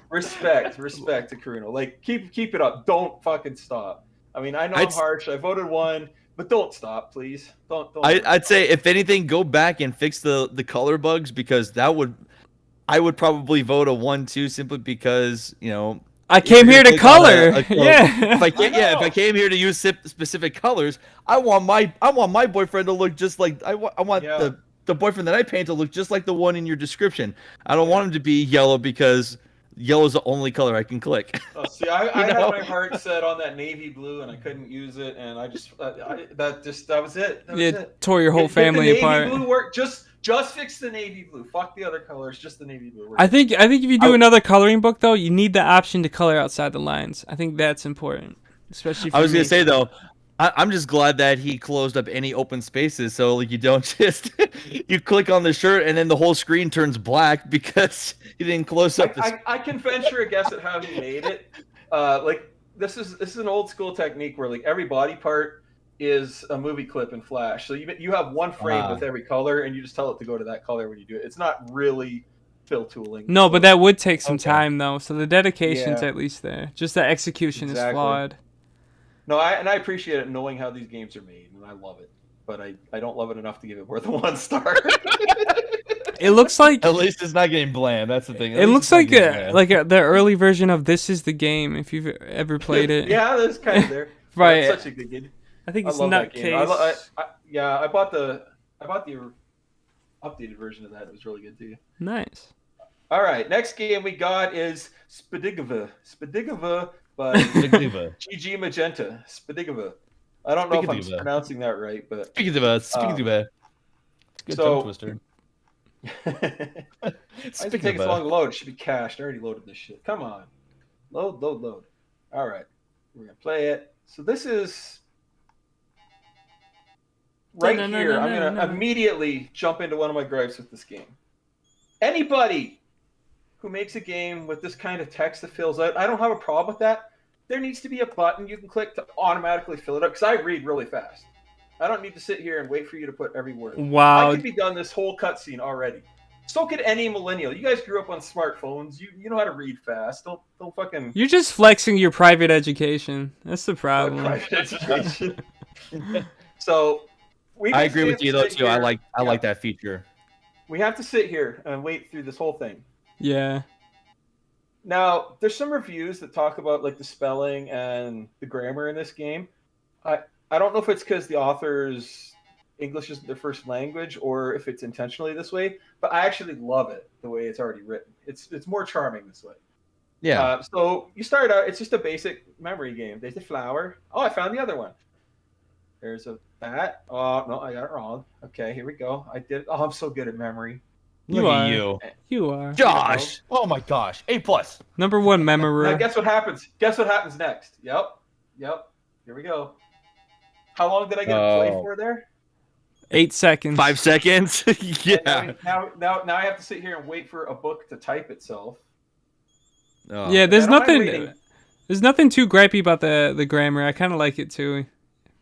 Respect to Cruno. Like keep it up. Don't fucking stop. I mean, I know I'm harsh. I voted 1, But don't stop, please. Don't.
I'd say if anything, go back and fix the color bugs, because I would probably vote a 1-2 simply because,
I
if
came
you're
here to
gonna click on
color. Yeah.
If I came here to use specific colors, I want my boyfriend to look just like I want the boyfriend that I paint to look just like the one in your description. I don't want him to be yellow because yellow's the only color I can click.
Oh, see, I had my heart set on that navy blue, and I couldn't use it, and I just that was it. That was it.
Tore your whole family apart.
Navy blue work. Just fix the navy blue. Fuck the other colors. Just the navy blue.
I think if you do another coloring book though, you need the option to color outside the lines. I think that's important, especially. If
I was gonna say though, I'm just glad that he closed up any open spaces, so like you don't just you click on the shirt and then the whole screen turns black because he didn't close up.
I can venture a guess at how he made it. Like this is an old school technique where like every body part is a movie clip in Flash. So you have one frame with every color, and you just tell it to go to that color when you do it. It's not really fill tooling.
No, but that would take some time though. So the dedication's at least there. Just the execution is flawed.
No, I appreciate it knowing how these games are made, and I love it. But I don't love it enough to give it more than 1 star.
It looks like
at least it's not getting bland. That's the thing.
It looks like the early version of This Is the Game. If you've ever played it.
Yeah, that's kind of there.
Right.
It's such a good game.
I think it's
Nutcase. I bought the updated version of that. It was really good too.
Nice.
All right, next game we got is Spadigova by GG Magenta. Spadigova. I don't know if I'm pronouncing that right, but
Spadigova. Good tongue twister.
Why does it take so long to load? It should be cached. I already loaded this shit. Come on. Load. All right. We're going to play it. So this is right here. I'm going to immediately jump into one of my gripes with this game. Anybody who makes a game with this kind of text that fills out, I don't have a problem with that. There needs to be a button you can click to automatically fill it up, because I read really fast. I don't need to sit here and wait for you to put every word.
Wow.
I could be done this whole cutscene already. So could any millennial. You guys grew up on smartphones. You know how to read fast. Don't fucking.
You're just flexing your private education. That's the problem.
Private education. So
I agree with you though too. I like that feature.
We have to sit here and wait through this whole thing.
Yeah.
Now, there's some reviews that talk about like the spelling and the grammar in this game. I don't know if it's because the author's English isn't their first language or if it's intentionally this way, but I actually love it the way it's already written. It's more charming this way.
Yeah.
So you start out, it's just a basic memory game. There's a flower. Oh, I found the other one. There's a bat. Oh, no, I got it wrong. Okay, here we go. I did. Oh, I'm so good at memory.
You are.
Josh. Oh my gosh. A+.
Number 1 memory.
Now guess what happens? Guess what happens next? Yep. Here we go. How long did I get to play for there?
8 seconds.
5 seconds. Yeah.
Now I have to sit here and wait for a book to type itself.
Yeah, there's nothing too gripey about the grammar. I kind of like it too.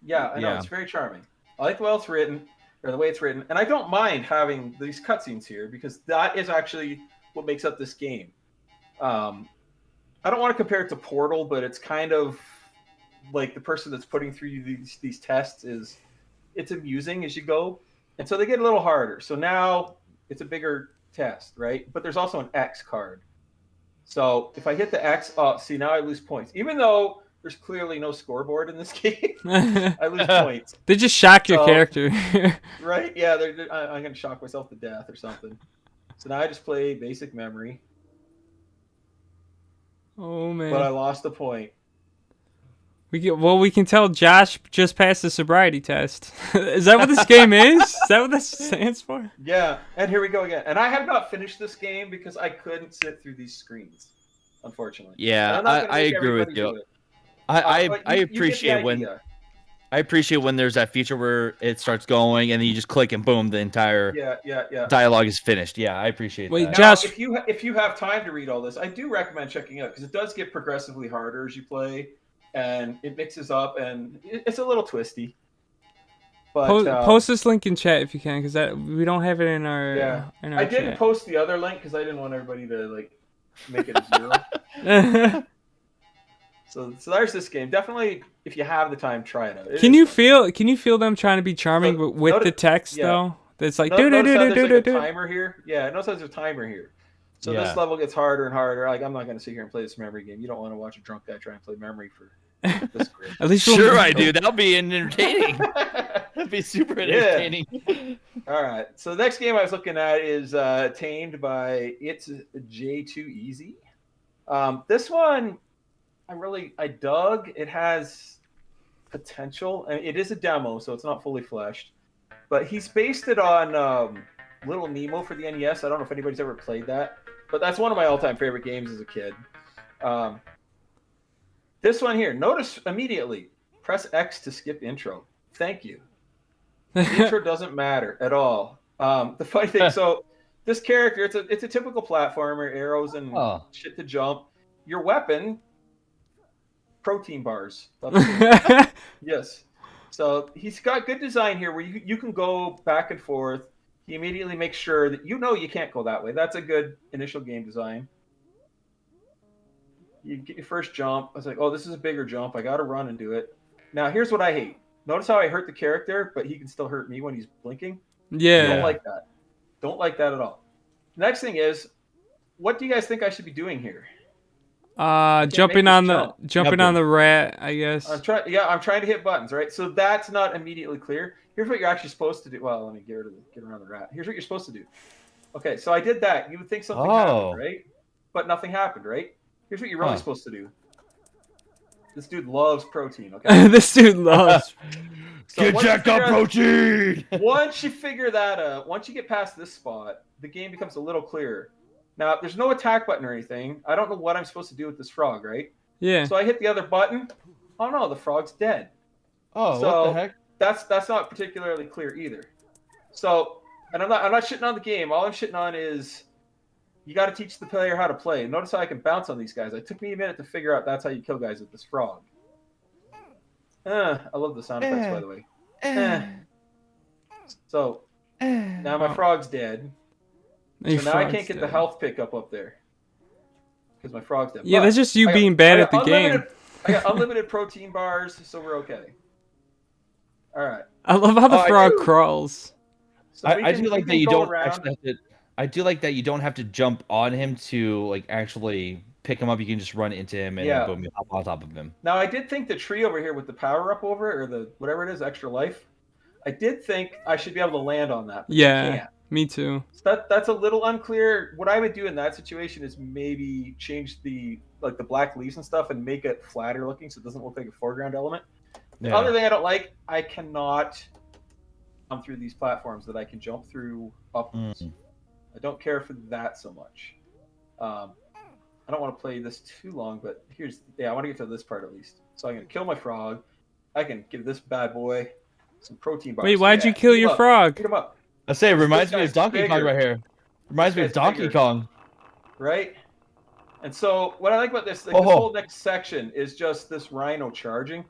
Yeah, I know. It's very charming. I like the way it's written, or the way it's written, and I don't mind having these cutscenes here because that is actually what makes up this game. I don't want to compare it to Portal, but it's kind of like the person that's putting through these tests it's amusing as you go, and so they get a little harder. So now it's a bigger test, right? But there's also an X card. So if I hit the X, see, now I lose points, even though there's clearly no scoreboard in this game. I lose points.
They just shock your character.
Right? Yeah, I'm gonna shock myself to death or something. So now I just play basic memory.
Oh man!
But I lost a point.
We can tell Josh just passed the sobriety test. Is that what this game is? Is that what this stands for?
Yeah, and here we go again. And I have not finished this game because I couldn't sit through these screens, unfortunately.
Yeah, I agree with you. I appreciate when there's that feature where it starts going and then you just click and boom, the entire dialogue is finished. Yeah, I appreciate that.
Wait, Josh,
if you have time to read all this, I do recommend checking it out because it does get progressively harder as you play. And it mixes up, and it's a little twisty. But
post this link in chat if you can, because we don't have it in our.
I didn't post the other link because I didn't want everybody to like make it a 0. So there's this game. Definitely, if you have the time, try it out.
Can you feel them trying to be charming with the text though? That's like do do
notice
do
how
do
there's
do
like
do.
a timer here. Yeah, notice how there's a timer here. So
Yeah.
this level gets harder and harder. Like I'm not going to sit here and play this memory game. You don't want to watch a drunk guy try and play memory for this great.
At least
Sure, I do. That'll be entertaining. That'd be super entertaining.
All right. So the next game I was looking at is Tamed by It's J2 Easy. This one, I dug. It has potential. I mean, it is a demo, so it's not fully fleshed. But he's based it on Little Nemo for the NES. I don't know if anybody's ever played that, but that's one of my all-time favorite games as a kid. This one here, notice immediately, press X to skip intro. Thank you. The intro doesn't matter at all. The funny thing, so this character, it's a typical platformer, arrows and shit to jump. Your weapon, protein bars. Yes. So he's got good design here where you can go back and forth. He immediately makes sure that you can't go that way. That's a good initial game design. You get your first jump. I was like, oh, this is a bigger jump. I got to run and do it. Now, here's what I hate. Notice how I hurt the character, but he can still hurt me when he's blinking?
Yeah.
I don't like that. Don't like that at all. Next thing is, what do you guys think I should be doing here?
Jumping on the rat, I guess.
I'm trying to hit buttons, right? So that's not immediately clear. Here's what you're actually supposed to do. Well, let me get around the rat. Here's what you're supposed to do. Okay, so I did that. You would think something happened, right? But nothing happened, right? Here's what you're really supposed to do. This dude loves protein, okay?
This dude loves.
So
Get jacked up protein!
Once you figure that out, once you get past this spot, the game becomes a little clearer. Now, there's no attack button or anything. I don't know what I'm supposed to do with this frog, right?
Yeah.
So I hit the other button. Oh no, the frog's dead.
Oh,
So
what the heck?
that's not particularly clear either. So, and I'm not shitting on the game. All I'm shitting on is you got to teach the player how to play. Notice how I can bounce on these guys. It took me a minute to figure out that's how you kill guys with this frog. I love the sound effects, by the way. So now my frog's dead. So now I can't get the health pickup up there because my frog's dead.
Yeah,
But
that's just you being bad at the game.
I got unlimited protein bars, so we're okay. All right.
I love how the frog crawls.
So
I do like that you don't
around.
actually have to. I do like that you don't have to jump on him to like actually pick him up. You can just run into him and then boom, you hop on top of him.
Now I did think the tree over here with the power up over it, or the whatever it is, extra life. I did think I should be able to land on that. But you can't.
Me too.
So that's a little unclear. What I would do in that situation is maybe change the black leaves and stuff and make it flatter looking so it doesn't look like a foreground element. The other thing I don't like, I cannot come through these platforms that I can jump through upwards. I don't care for that so much. I don't want to play this too long, but I want to get to this part at least. So I'm going to kill my frog. I can give this bad boy some protein bars.
Wait, why'd you kill your frog?
Pick him up.
I say it reminds me
guy's
of Donkey Kong
bigger.
right here. Reminds me of Donkey Kong.
Right? And so what I like about this, this whole next section is just this rhino charging.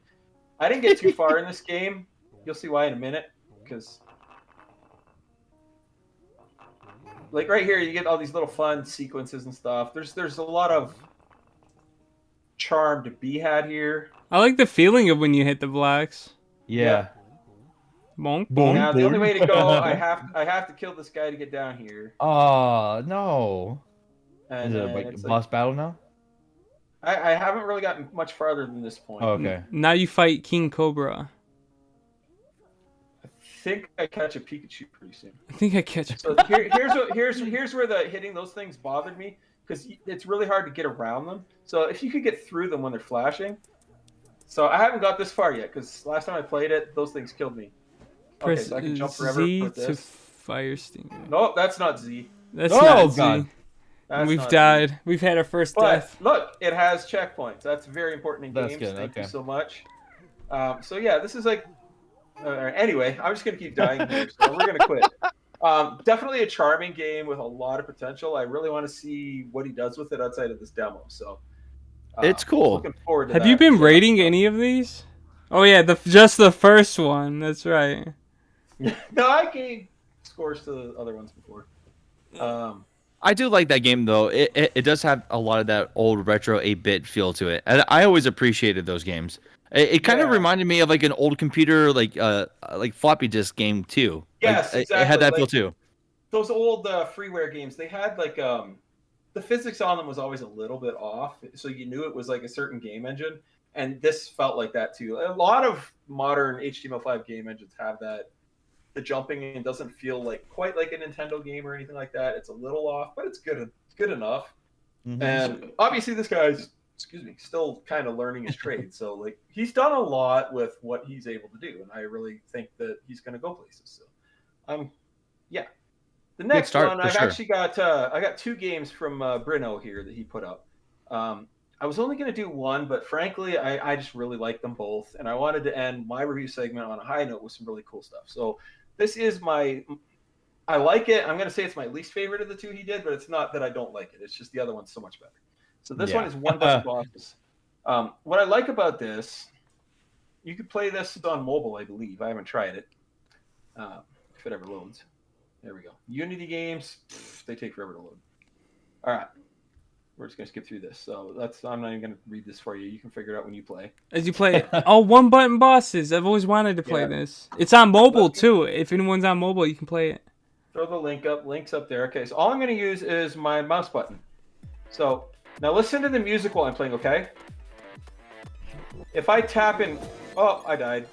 I didn't get too far in this game. You'll see why in a minute. Because like right here, you get all these little fun sequences and stuff. There's a lot of charm to be had here.
I like the feeling of when you hit the blocks.
Yeah.
Bonk,
Boom.
bonk.
Now the only way to go, I have to kill this guy to get down here.
Oh no!
And
Is it like a boss battle now?
I haven't really gotten much farther than this point.
Oh, okay.
Now you fight King Cobra.
I think I catch a Pikachu pretty soon.
I think I catch it.
So here's where the hitting those things bothered me because it's really hard to get around them. So if you could get through them when they're flashing. So I haven't got this far yet because last time I played it, those things killed me. Okay,
Press
so I can jump forever
Z
with
to
this.
fire stinger.
No, that's not Z.
That's
Oh,
not
God.
Z.
That's
We've
not
died.
Z.
We've had our first
But
death.
look, it has checkpoints. That's very important in
That's
games.
good,
Thank
okay.
you so much. So yeah, this is like. Anyway, I'm just gonna keep dying here, so we're gonna quit. Definitely a charming game with a lot of potential. I really want to see what he does with it outside of this demo. So
It's cool.
Looking forward to
Have
that.
you been
So-
rating any of these? Oh yeah, just the first one. That's right.
No, I gave scores to the other ones before.
I do like that game though. It does have a lot of that old retro 8-bit feel to it, and I always appreciated those games. It kind of
Yeah.
reminded me of like an old computer, like floppy disk game too.
Yes,
like,
exactly.
It had that feel
Like,
too.
those old freeware games, they had like the physics on them was always a little bit off, so you knew it was like a certain game engine, and this felt like that too. A lot of modern HTML5 game engines have that. The jumping in doesn't feel like quite like a Nintendo game or anything like that. It's a little off, but it's good. It's good enough.
Mhm.
And obviously, this guy's still kind of learning his trade. So like he's done a lot with what he's able to do, and I really think that he's going to go places. So yeah. The next
start,
one,
for
I've
sure.
actually got I got 2 games from Brino here that he put up. I was only going to do one, but frankly, I just really like them both, and I wanted to end my review segment on a high note with some really cool stuff. So this is I like it. I'm going to say it's my least favorite of the 2 he did, but it's not that I don't like it. It's just the other one's so much better. So this one is One Button Bosses. What I like about this, you could play this on mobile, I believe. I haven't tried it. If it ever loads. There we go. Unity games, they take forever to load. All right. We're just going to skip through this. So I'm not even going to read this for you. You can figure it out when you play.
As you play it. Oh, One Button Bosses. I've always wanted to play this. It's on mobile, too. If anyone's on mobile, you can play it.
Throw the link up. Link's up there. Okay, so all I'm going to use is my mouse button. So now listen to the music while I'm playing, okay? If I tap in... Oh, I died.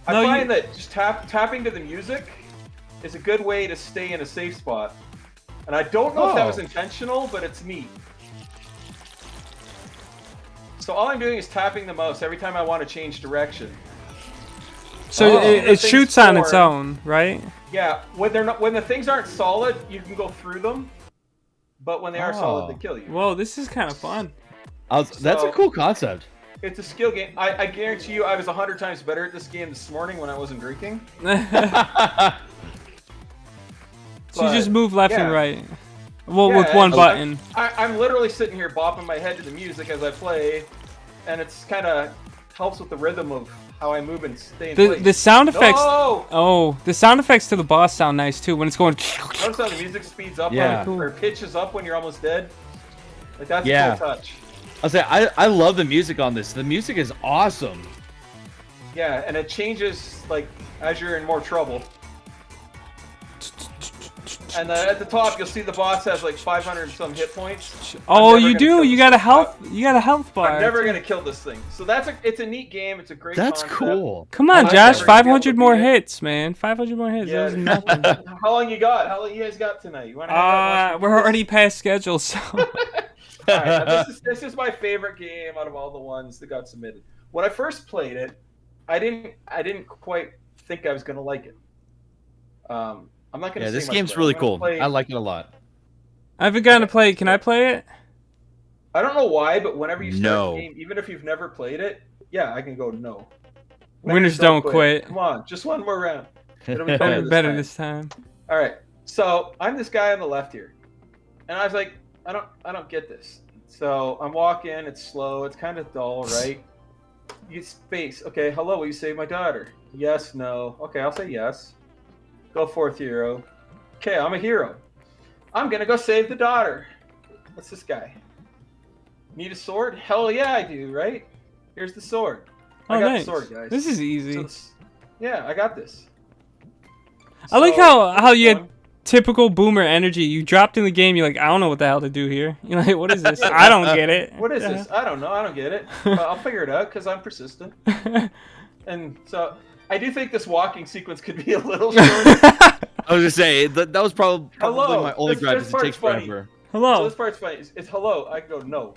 I find that just tapping to the music is a good way to stay in a safe spot. And I don't know if that was intentional, but it's neat. So all I'm doing is tapping the mouse every time I want to change direction.
So it shoots on its own, right?
Yeah, when the things aren't solid, you can go through them. But when they are solid, they kill you.
Whoa, this is kind of fun.
That's a cool concept.
It's a skill game. I guarantee you I was 100 times better at this game this morning when I wasn't drinking.
So you just move left and right. Well,
Yeah,
with one button.
I'm literally sitting here bopping my head to the music as I play, and it's kind of helps with the rhythm of how I move and stay in place.
The sound effects.
No!
Oh, the sound effects to the boss sound nice too when it's going.
Notice how the music speeds up or pitches up when you're almost dead? Like, that's a cool touch.
I'll say, I love the music on this. The music is awesome.
Yeah, and it changes, like, as you're in more trouble. And at the top, you'll see the boss has like 500 and some hit points.
Oh, you do. You got a health. You got a health bar.
I'm never gonna kill this thing. So it's a neat game. It's a great.
That's
concept.
cool.
Come on, Josh. 500 more hits, man. 500 more hits.
Yeah.
That was nothing.
How long you got? How long you guys got tonight? You want to?
We're already past schedule, so.
All right, this is my favorite game out of all the ones that got submitted. When I first played it, I didn't quite think I was gonna like it. I'm not gonna.
Yeah,
say
this
much
game's
about it.
really
I'm gonna
cool.
play-
I like it a lot.
I haven't gotten to play it. Can I play it?
I don't know why, but whenever you start the game, even if you've never played it, yeah, I can go no.
Winners don't quit.
Come on, just one more round. It'll be
Better this time.
All right, so I'm this guy on the left here, and I was like, I don't get this. So I'm walking. It's slow. It's kind of dull, right? You get space. Okay, hello. Will you save my daughter? Yes. No. Okay, I'll say yes. Go forth, hero. Okay, I'm a hero. I'm gonna go save the daughter. What's this guy? Need a sword? Hell yeah, I do, right? Here's the sword. I got
nice.
the sword, guys.
This is easy.
Yeah, I got this.
I like how you had typical boomer energy. You dropped in the game, you're like, I don't know what the hell to do here. You're like, what is this? I don't get it.
What is this? I don't know. I don't get it. But I'll figure it out because I'm persistent. And so I do think this walking sequence could be a little shorter.
I was gonna say that was probably my only gripe. It takes forever.
Hello.
So this part's funny. It's hello. I go no.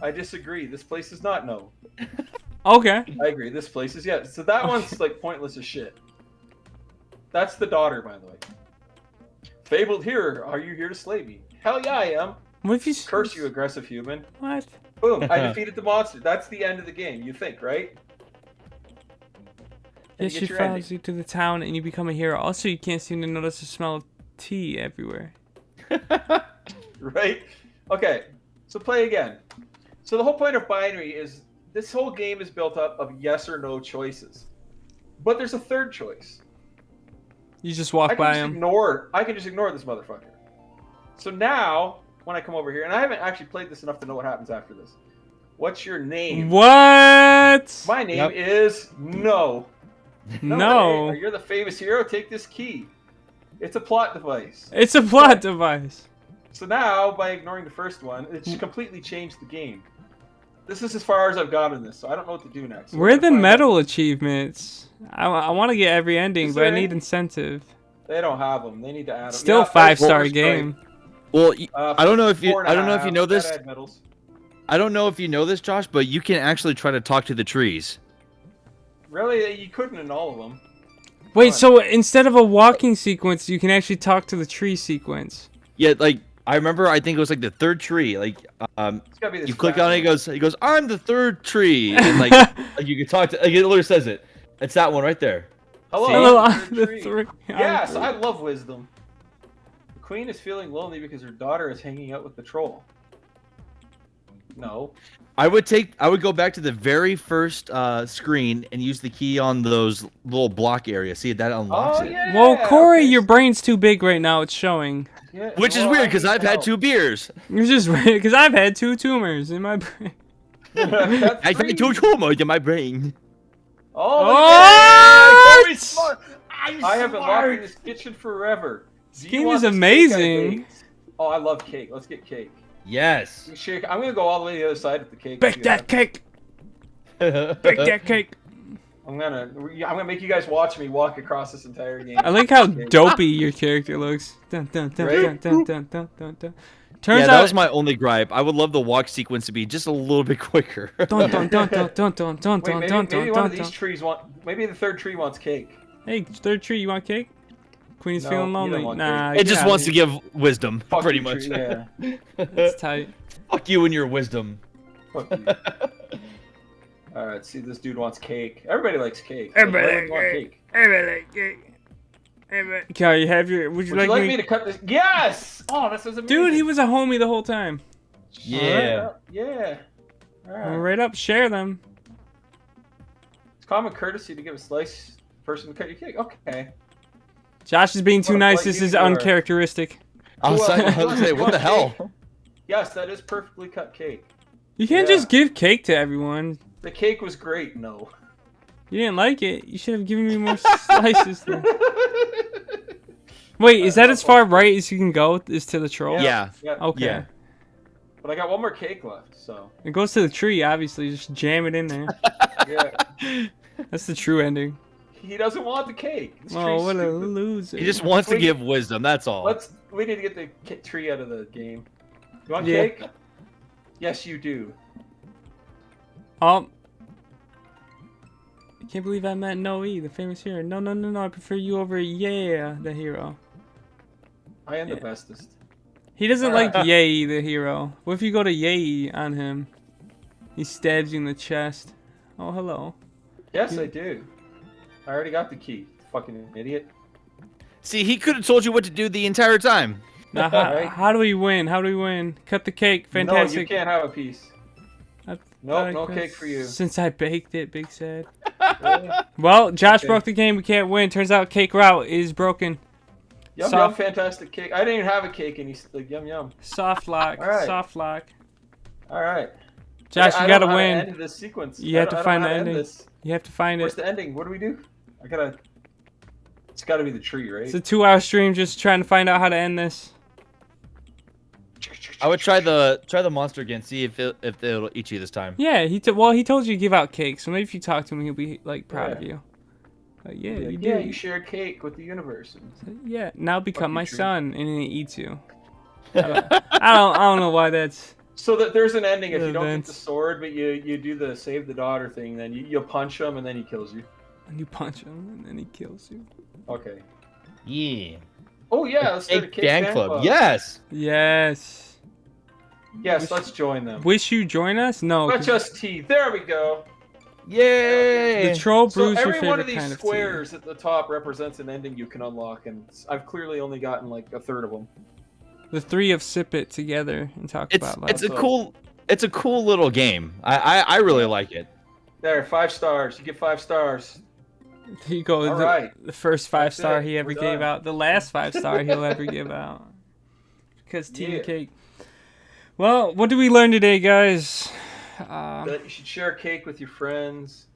I disagree. This place is not no.
Okay.
I agree. This place is yes. So that one's like pointless as shit. That's the daughter, by the way. Fabled here. Are you here to slay me? Hell yeah, I am.
What if you
Curse you, aggressive human.
What?
Boom! I defeated the monster. That's the end of the game. You think, right?
Yes, she follows you to the town and you become a hero. Also, you can't seem to notice the smell of tea everywhere.
Right? Okay, so play again. So the whole point of binary is this whole game is built up of yes or no choices. But there's a third choice.
You just walk by him.
I can just ignore this motherfucker. So now, when I come over here, and I haven't actually played this enough to know what happens after this. What's your name?
What?
My name is No.
No.
You're the famous hero. Take this key. It's a plot device.
It's a plot device.
So now, by ignoring the first one, it's completely changed the game. This is as far as I've got in this, so I don't know what to do next.
Where are the medal achievements? I want to get every ending, but I need
any?
incentive.
They don't have them. They need to add them.
Still 5-star game.
Well, I don't know if you know this.
Gotta add medals.
I don't know if you know this, Josh, but you can actually try to talk to the trees.
Really? You couldn't in all of them.
Wait, so instead of a walking sequence, you can actually talk to the tree sequence.
Yeah, like I remember, I think it was like the third tree. Like,
It's gotta be this
you click
fat
on it,
one.
he goes, I'm the third tree, and like, like you can talk to. Like, it literally says it. It's that one right there.
Hello,
I'm
third
the
tree.
three.
Yes, I love wisdom. The queen is feeling lonely because her daughter is hanging out with the troll. No.
I would go back to the very first screen and use the key on those little block areas. See, that unlocks it.
Yeah.
Well, Corey,
okay,
your
so-
brain's too big right now. It's showing.
Yeah,
Which is
well,
weird
I
because
need
I've had
help.
2 beers.
It's just because I've had 2 tumors in my brain.
That's
I've
three.
had 2 tumors in my brain.
Oh,
What?
smart. I have been locked in this kitchen forever.
This
Do you
game
want
is
this cake I
amazing.
baked? Oh, I love cake. Let's get cake.
Yes.
I'm gonna go all the way to the other side with the cake.
Bake that cake. Bake that cake.
I'm gonna make you guys watch me walk across this entire game.
I like how dopey your character looks. Dun, dun, dun,
Right?
dun, dun, dun, dun, dun. Turns
Yeah, that
out.
was my only gripe. I would love the walk sequence to be just a little bit quicker.
Dun, dun, dun, dun, dun, dun, dun,
Wait,
dun,
maybe
dun,
one of
dun,
these
dun.
trees maybe the third tree wants cake.
Hey, third tree, you want cake? Queen's
No,
feeling
you don't
lonely.
want
Nah,
It just
yeah,
wants to give wisdom,
Fuck
pretty
you,
much.
tree, yeah.
That's tight.
Fuck you and your wisdom.
Fuck you. Alright, see, this dude wants cake. Everybody likes cake.
Everybody
Like,
likes
want
cake. Everybody cake. Okay, you have your.
Would you like me to cut this? Yes! Oh, this is amazing.
Dude, he was a homie the whole time.
Yeah.
Yeah. Alright.
Right up, share them.
It's common courtesy to give a slice person to cut your cake. Okay.
Josh is being too
What a
nice.
polite
This is
you are.
uncharacteristic.
I was
Who
like,
else
what the
wants
hell?
cake? Yes, that is perfectly cut cake.
You can't
Yeah.
just give cake to everyone.
The cake was great. No.
You didn't like it. You should have given me more slices. Then. Wait, is that as far right as you can go? Is to the troll?
Yeah.
Yeah.
Okay.
Yeah.
But I got one more cake left, so
It goes to the tree, obviously. Just jam it in there.
yeah.
That's the true ending.
He doesn't want the cake. This
Oh,
tree's
what a
stupid.
loser.
He just wants to
Wait.
give wisdom, that's all.
We need to get the tree out of the game. You want
Yeah.
cake? Yes, you do.
I can't believe I met Noe, the famous hero. No, no, no, no. I prefer you over Yeah, the hero.
I am the
Yeah.
bestest.
He doesn't like Yay, the hero. What if you go to Yay on him? He stabs you in the chest. Oh, hello.
Yes, I do. I already got the key. Fucking idiot.
See, he could have told you what to do the entire time.
Now,
Right.
how do we win? How do we win? Cut the cake.
No, you
Fantastic.
can't have a piece.
I
Nope,
thought I
no
could-
cake for you.
Since I baked it, big sad.
Really?
Well, Josh
Okay.
broke the game. We can't win. Turns out cake route is broken.
Yum
Soft-
yum, fantastic cake. I didn't even have a cake, and he's like yum yum.
Soft lock.
All right.
Soft lock.
All right.
Josh,
I
you
don't
gotta
know how to
win.
end this sequence.
You have to
I don't
find
know
the
how to end
ending.
this.
You have to find
Where's
it.
the ending? What do we do? I gotta. It's gotta be the tree, right?
It's a 2-hour stream just trying to find out how to end this.
I would try the monster again, see if it'll eat you this time.
Yeah, he told you to give out cake, so maybe if you talk to him, he'll be like proud of
Yeah.
you. Yeah,
Yeah,
you
yeah,
did.
you share cake with the universe.
Yeah, now become
you,
my
tree.
son, and then he eats you. I don't know why that's.
So that there's an ending if you don't get
Events.
the sword, but you do the save the daughter thing. Then you punch him and then he kills you.
And you punch him, and then he kills you.
Okay.
Yeah.
Oh yeah, let's start a cake
Fan club. Yes.
Yes.
Yes, let's join them.
Wish you join us? No.
Let's
'cause
just tea. There we go.
Yay.
the troll
So
brews your
every
favorite
one of these
kind of tea.
squares at the top represents an ending you can unlock, and I've clearly only gotten like a third of them.
The three of sip it together and talk
It's
about
it's
life.
a cool little game. I really like it.
There, 5 stars. You get 5 stars.
There you go.
All
the,
right.
the first 5-star
it.
he ever
We're
gave
done.
out. The last 5-star he'll ever give out. Because Team
Yeah.
Cake. Well, what did we learn today, guys?
That you should share cake with your friends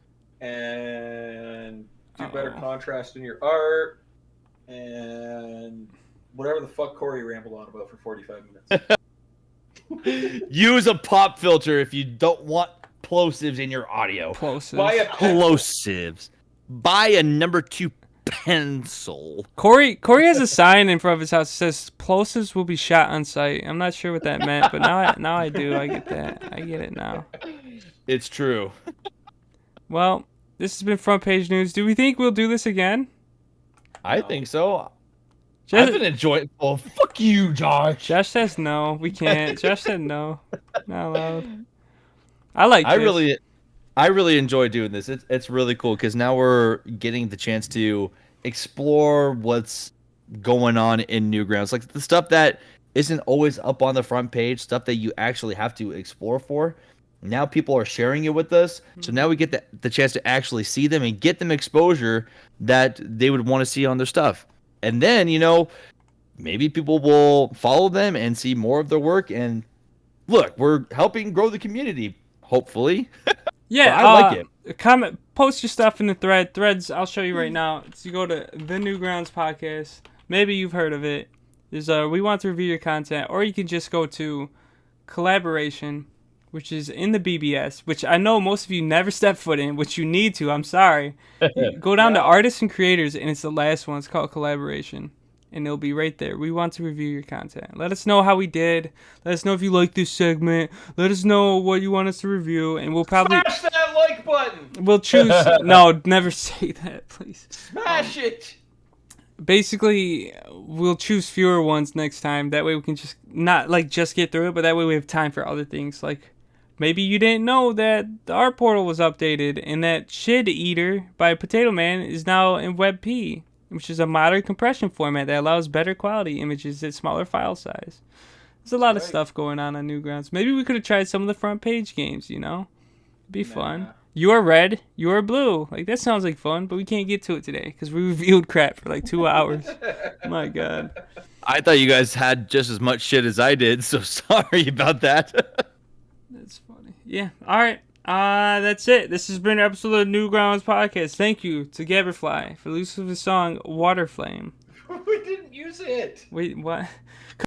and do better
Uh-oh.
contrast in your art and whatever the fuck Corey rambled on about for 45 minutes.
Use a pop filter if you don't want plosives in your audio.
Plosives.
Buy a
Plosives. Buy a number 2 pencil.
Corey has a sign in front of his house that says plosives will be shot on sight. I'm not sure what that meant, but now I do. I get that. I get it now.
It's true.
Well, this has been Front Page News. Do we think we'll do this again?
I think so.
Josh,
I've been enjoying. Oh, fuck you, Josh.
Josh says no. We can't. Josh said no. Not allowed. I like this.
I really enjoy doing this. It's really cool because now we're getting the chance to explore what's going on in Newgrounds, like the stuff that isn't always up on the front page, stuff that you actually have to explore for. Now people are sharing it with us, so now we get the chance to actually see them and get them exposure that they would want to see on their stuff. And then, maybe people will follow them and see more of their work. And look, we're helping grow the community, hopefully.
Yeah,
I like
it. Comment, post your stuff in the threads. I'll show you right now. So you go to the Newgrounds podcast. Maybe you've heard of it. There's we want to review your content, or you can just go to collaboration, which is in the BBS, which I know most of you never step foot in, which you need to. I'm sorry. Go down to artists and creators, and it's the last one. It's called collaboration. And it'll be right there. We want to review your content. Let us know how we did. Let us know if you like this segment. Let us know what you want us to review. And we'll probably...
Smash that like button!
We'll choose... No, never say that, please.
Smash it!
Basically, we'll choose fewer ones next time. That way we can just... Not, just get through it, but that way we have time for other things. Like, maybe you didn't know that the art portal was updated and that Shid Eater by Potato Man is now in WebP, which is a modern compression format that allows better quality images at smaller file size. There's a lot of stuff going on Newgrounds. Maybe we could have tried some of the front page games, It'd be fun. You are red, you are blue. That sounds like fun, but we can't get to it today because we reviewed crap for 2 hours. My God.
I thought you guys had just as much shit as I did, so sorry about that.
That's funny. Yeah. All right. That's it. This has been an episode of Newgrounds Podcast. Thank you to Gabberfly for the use of the song Water Flame.
We didn't use it!
Wait, what?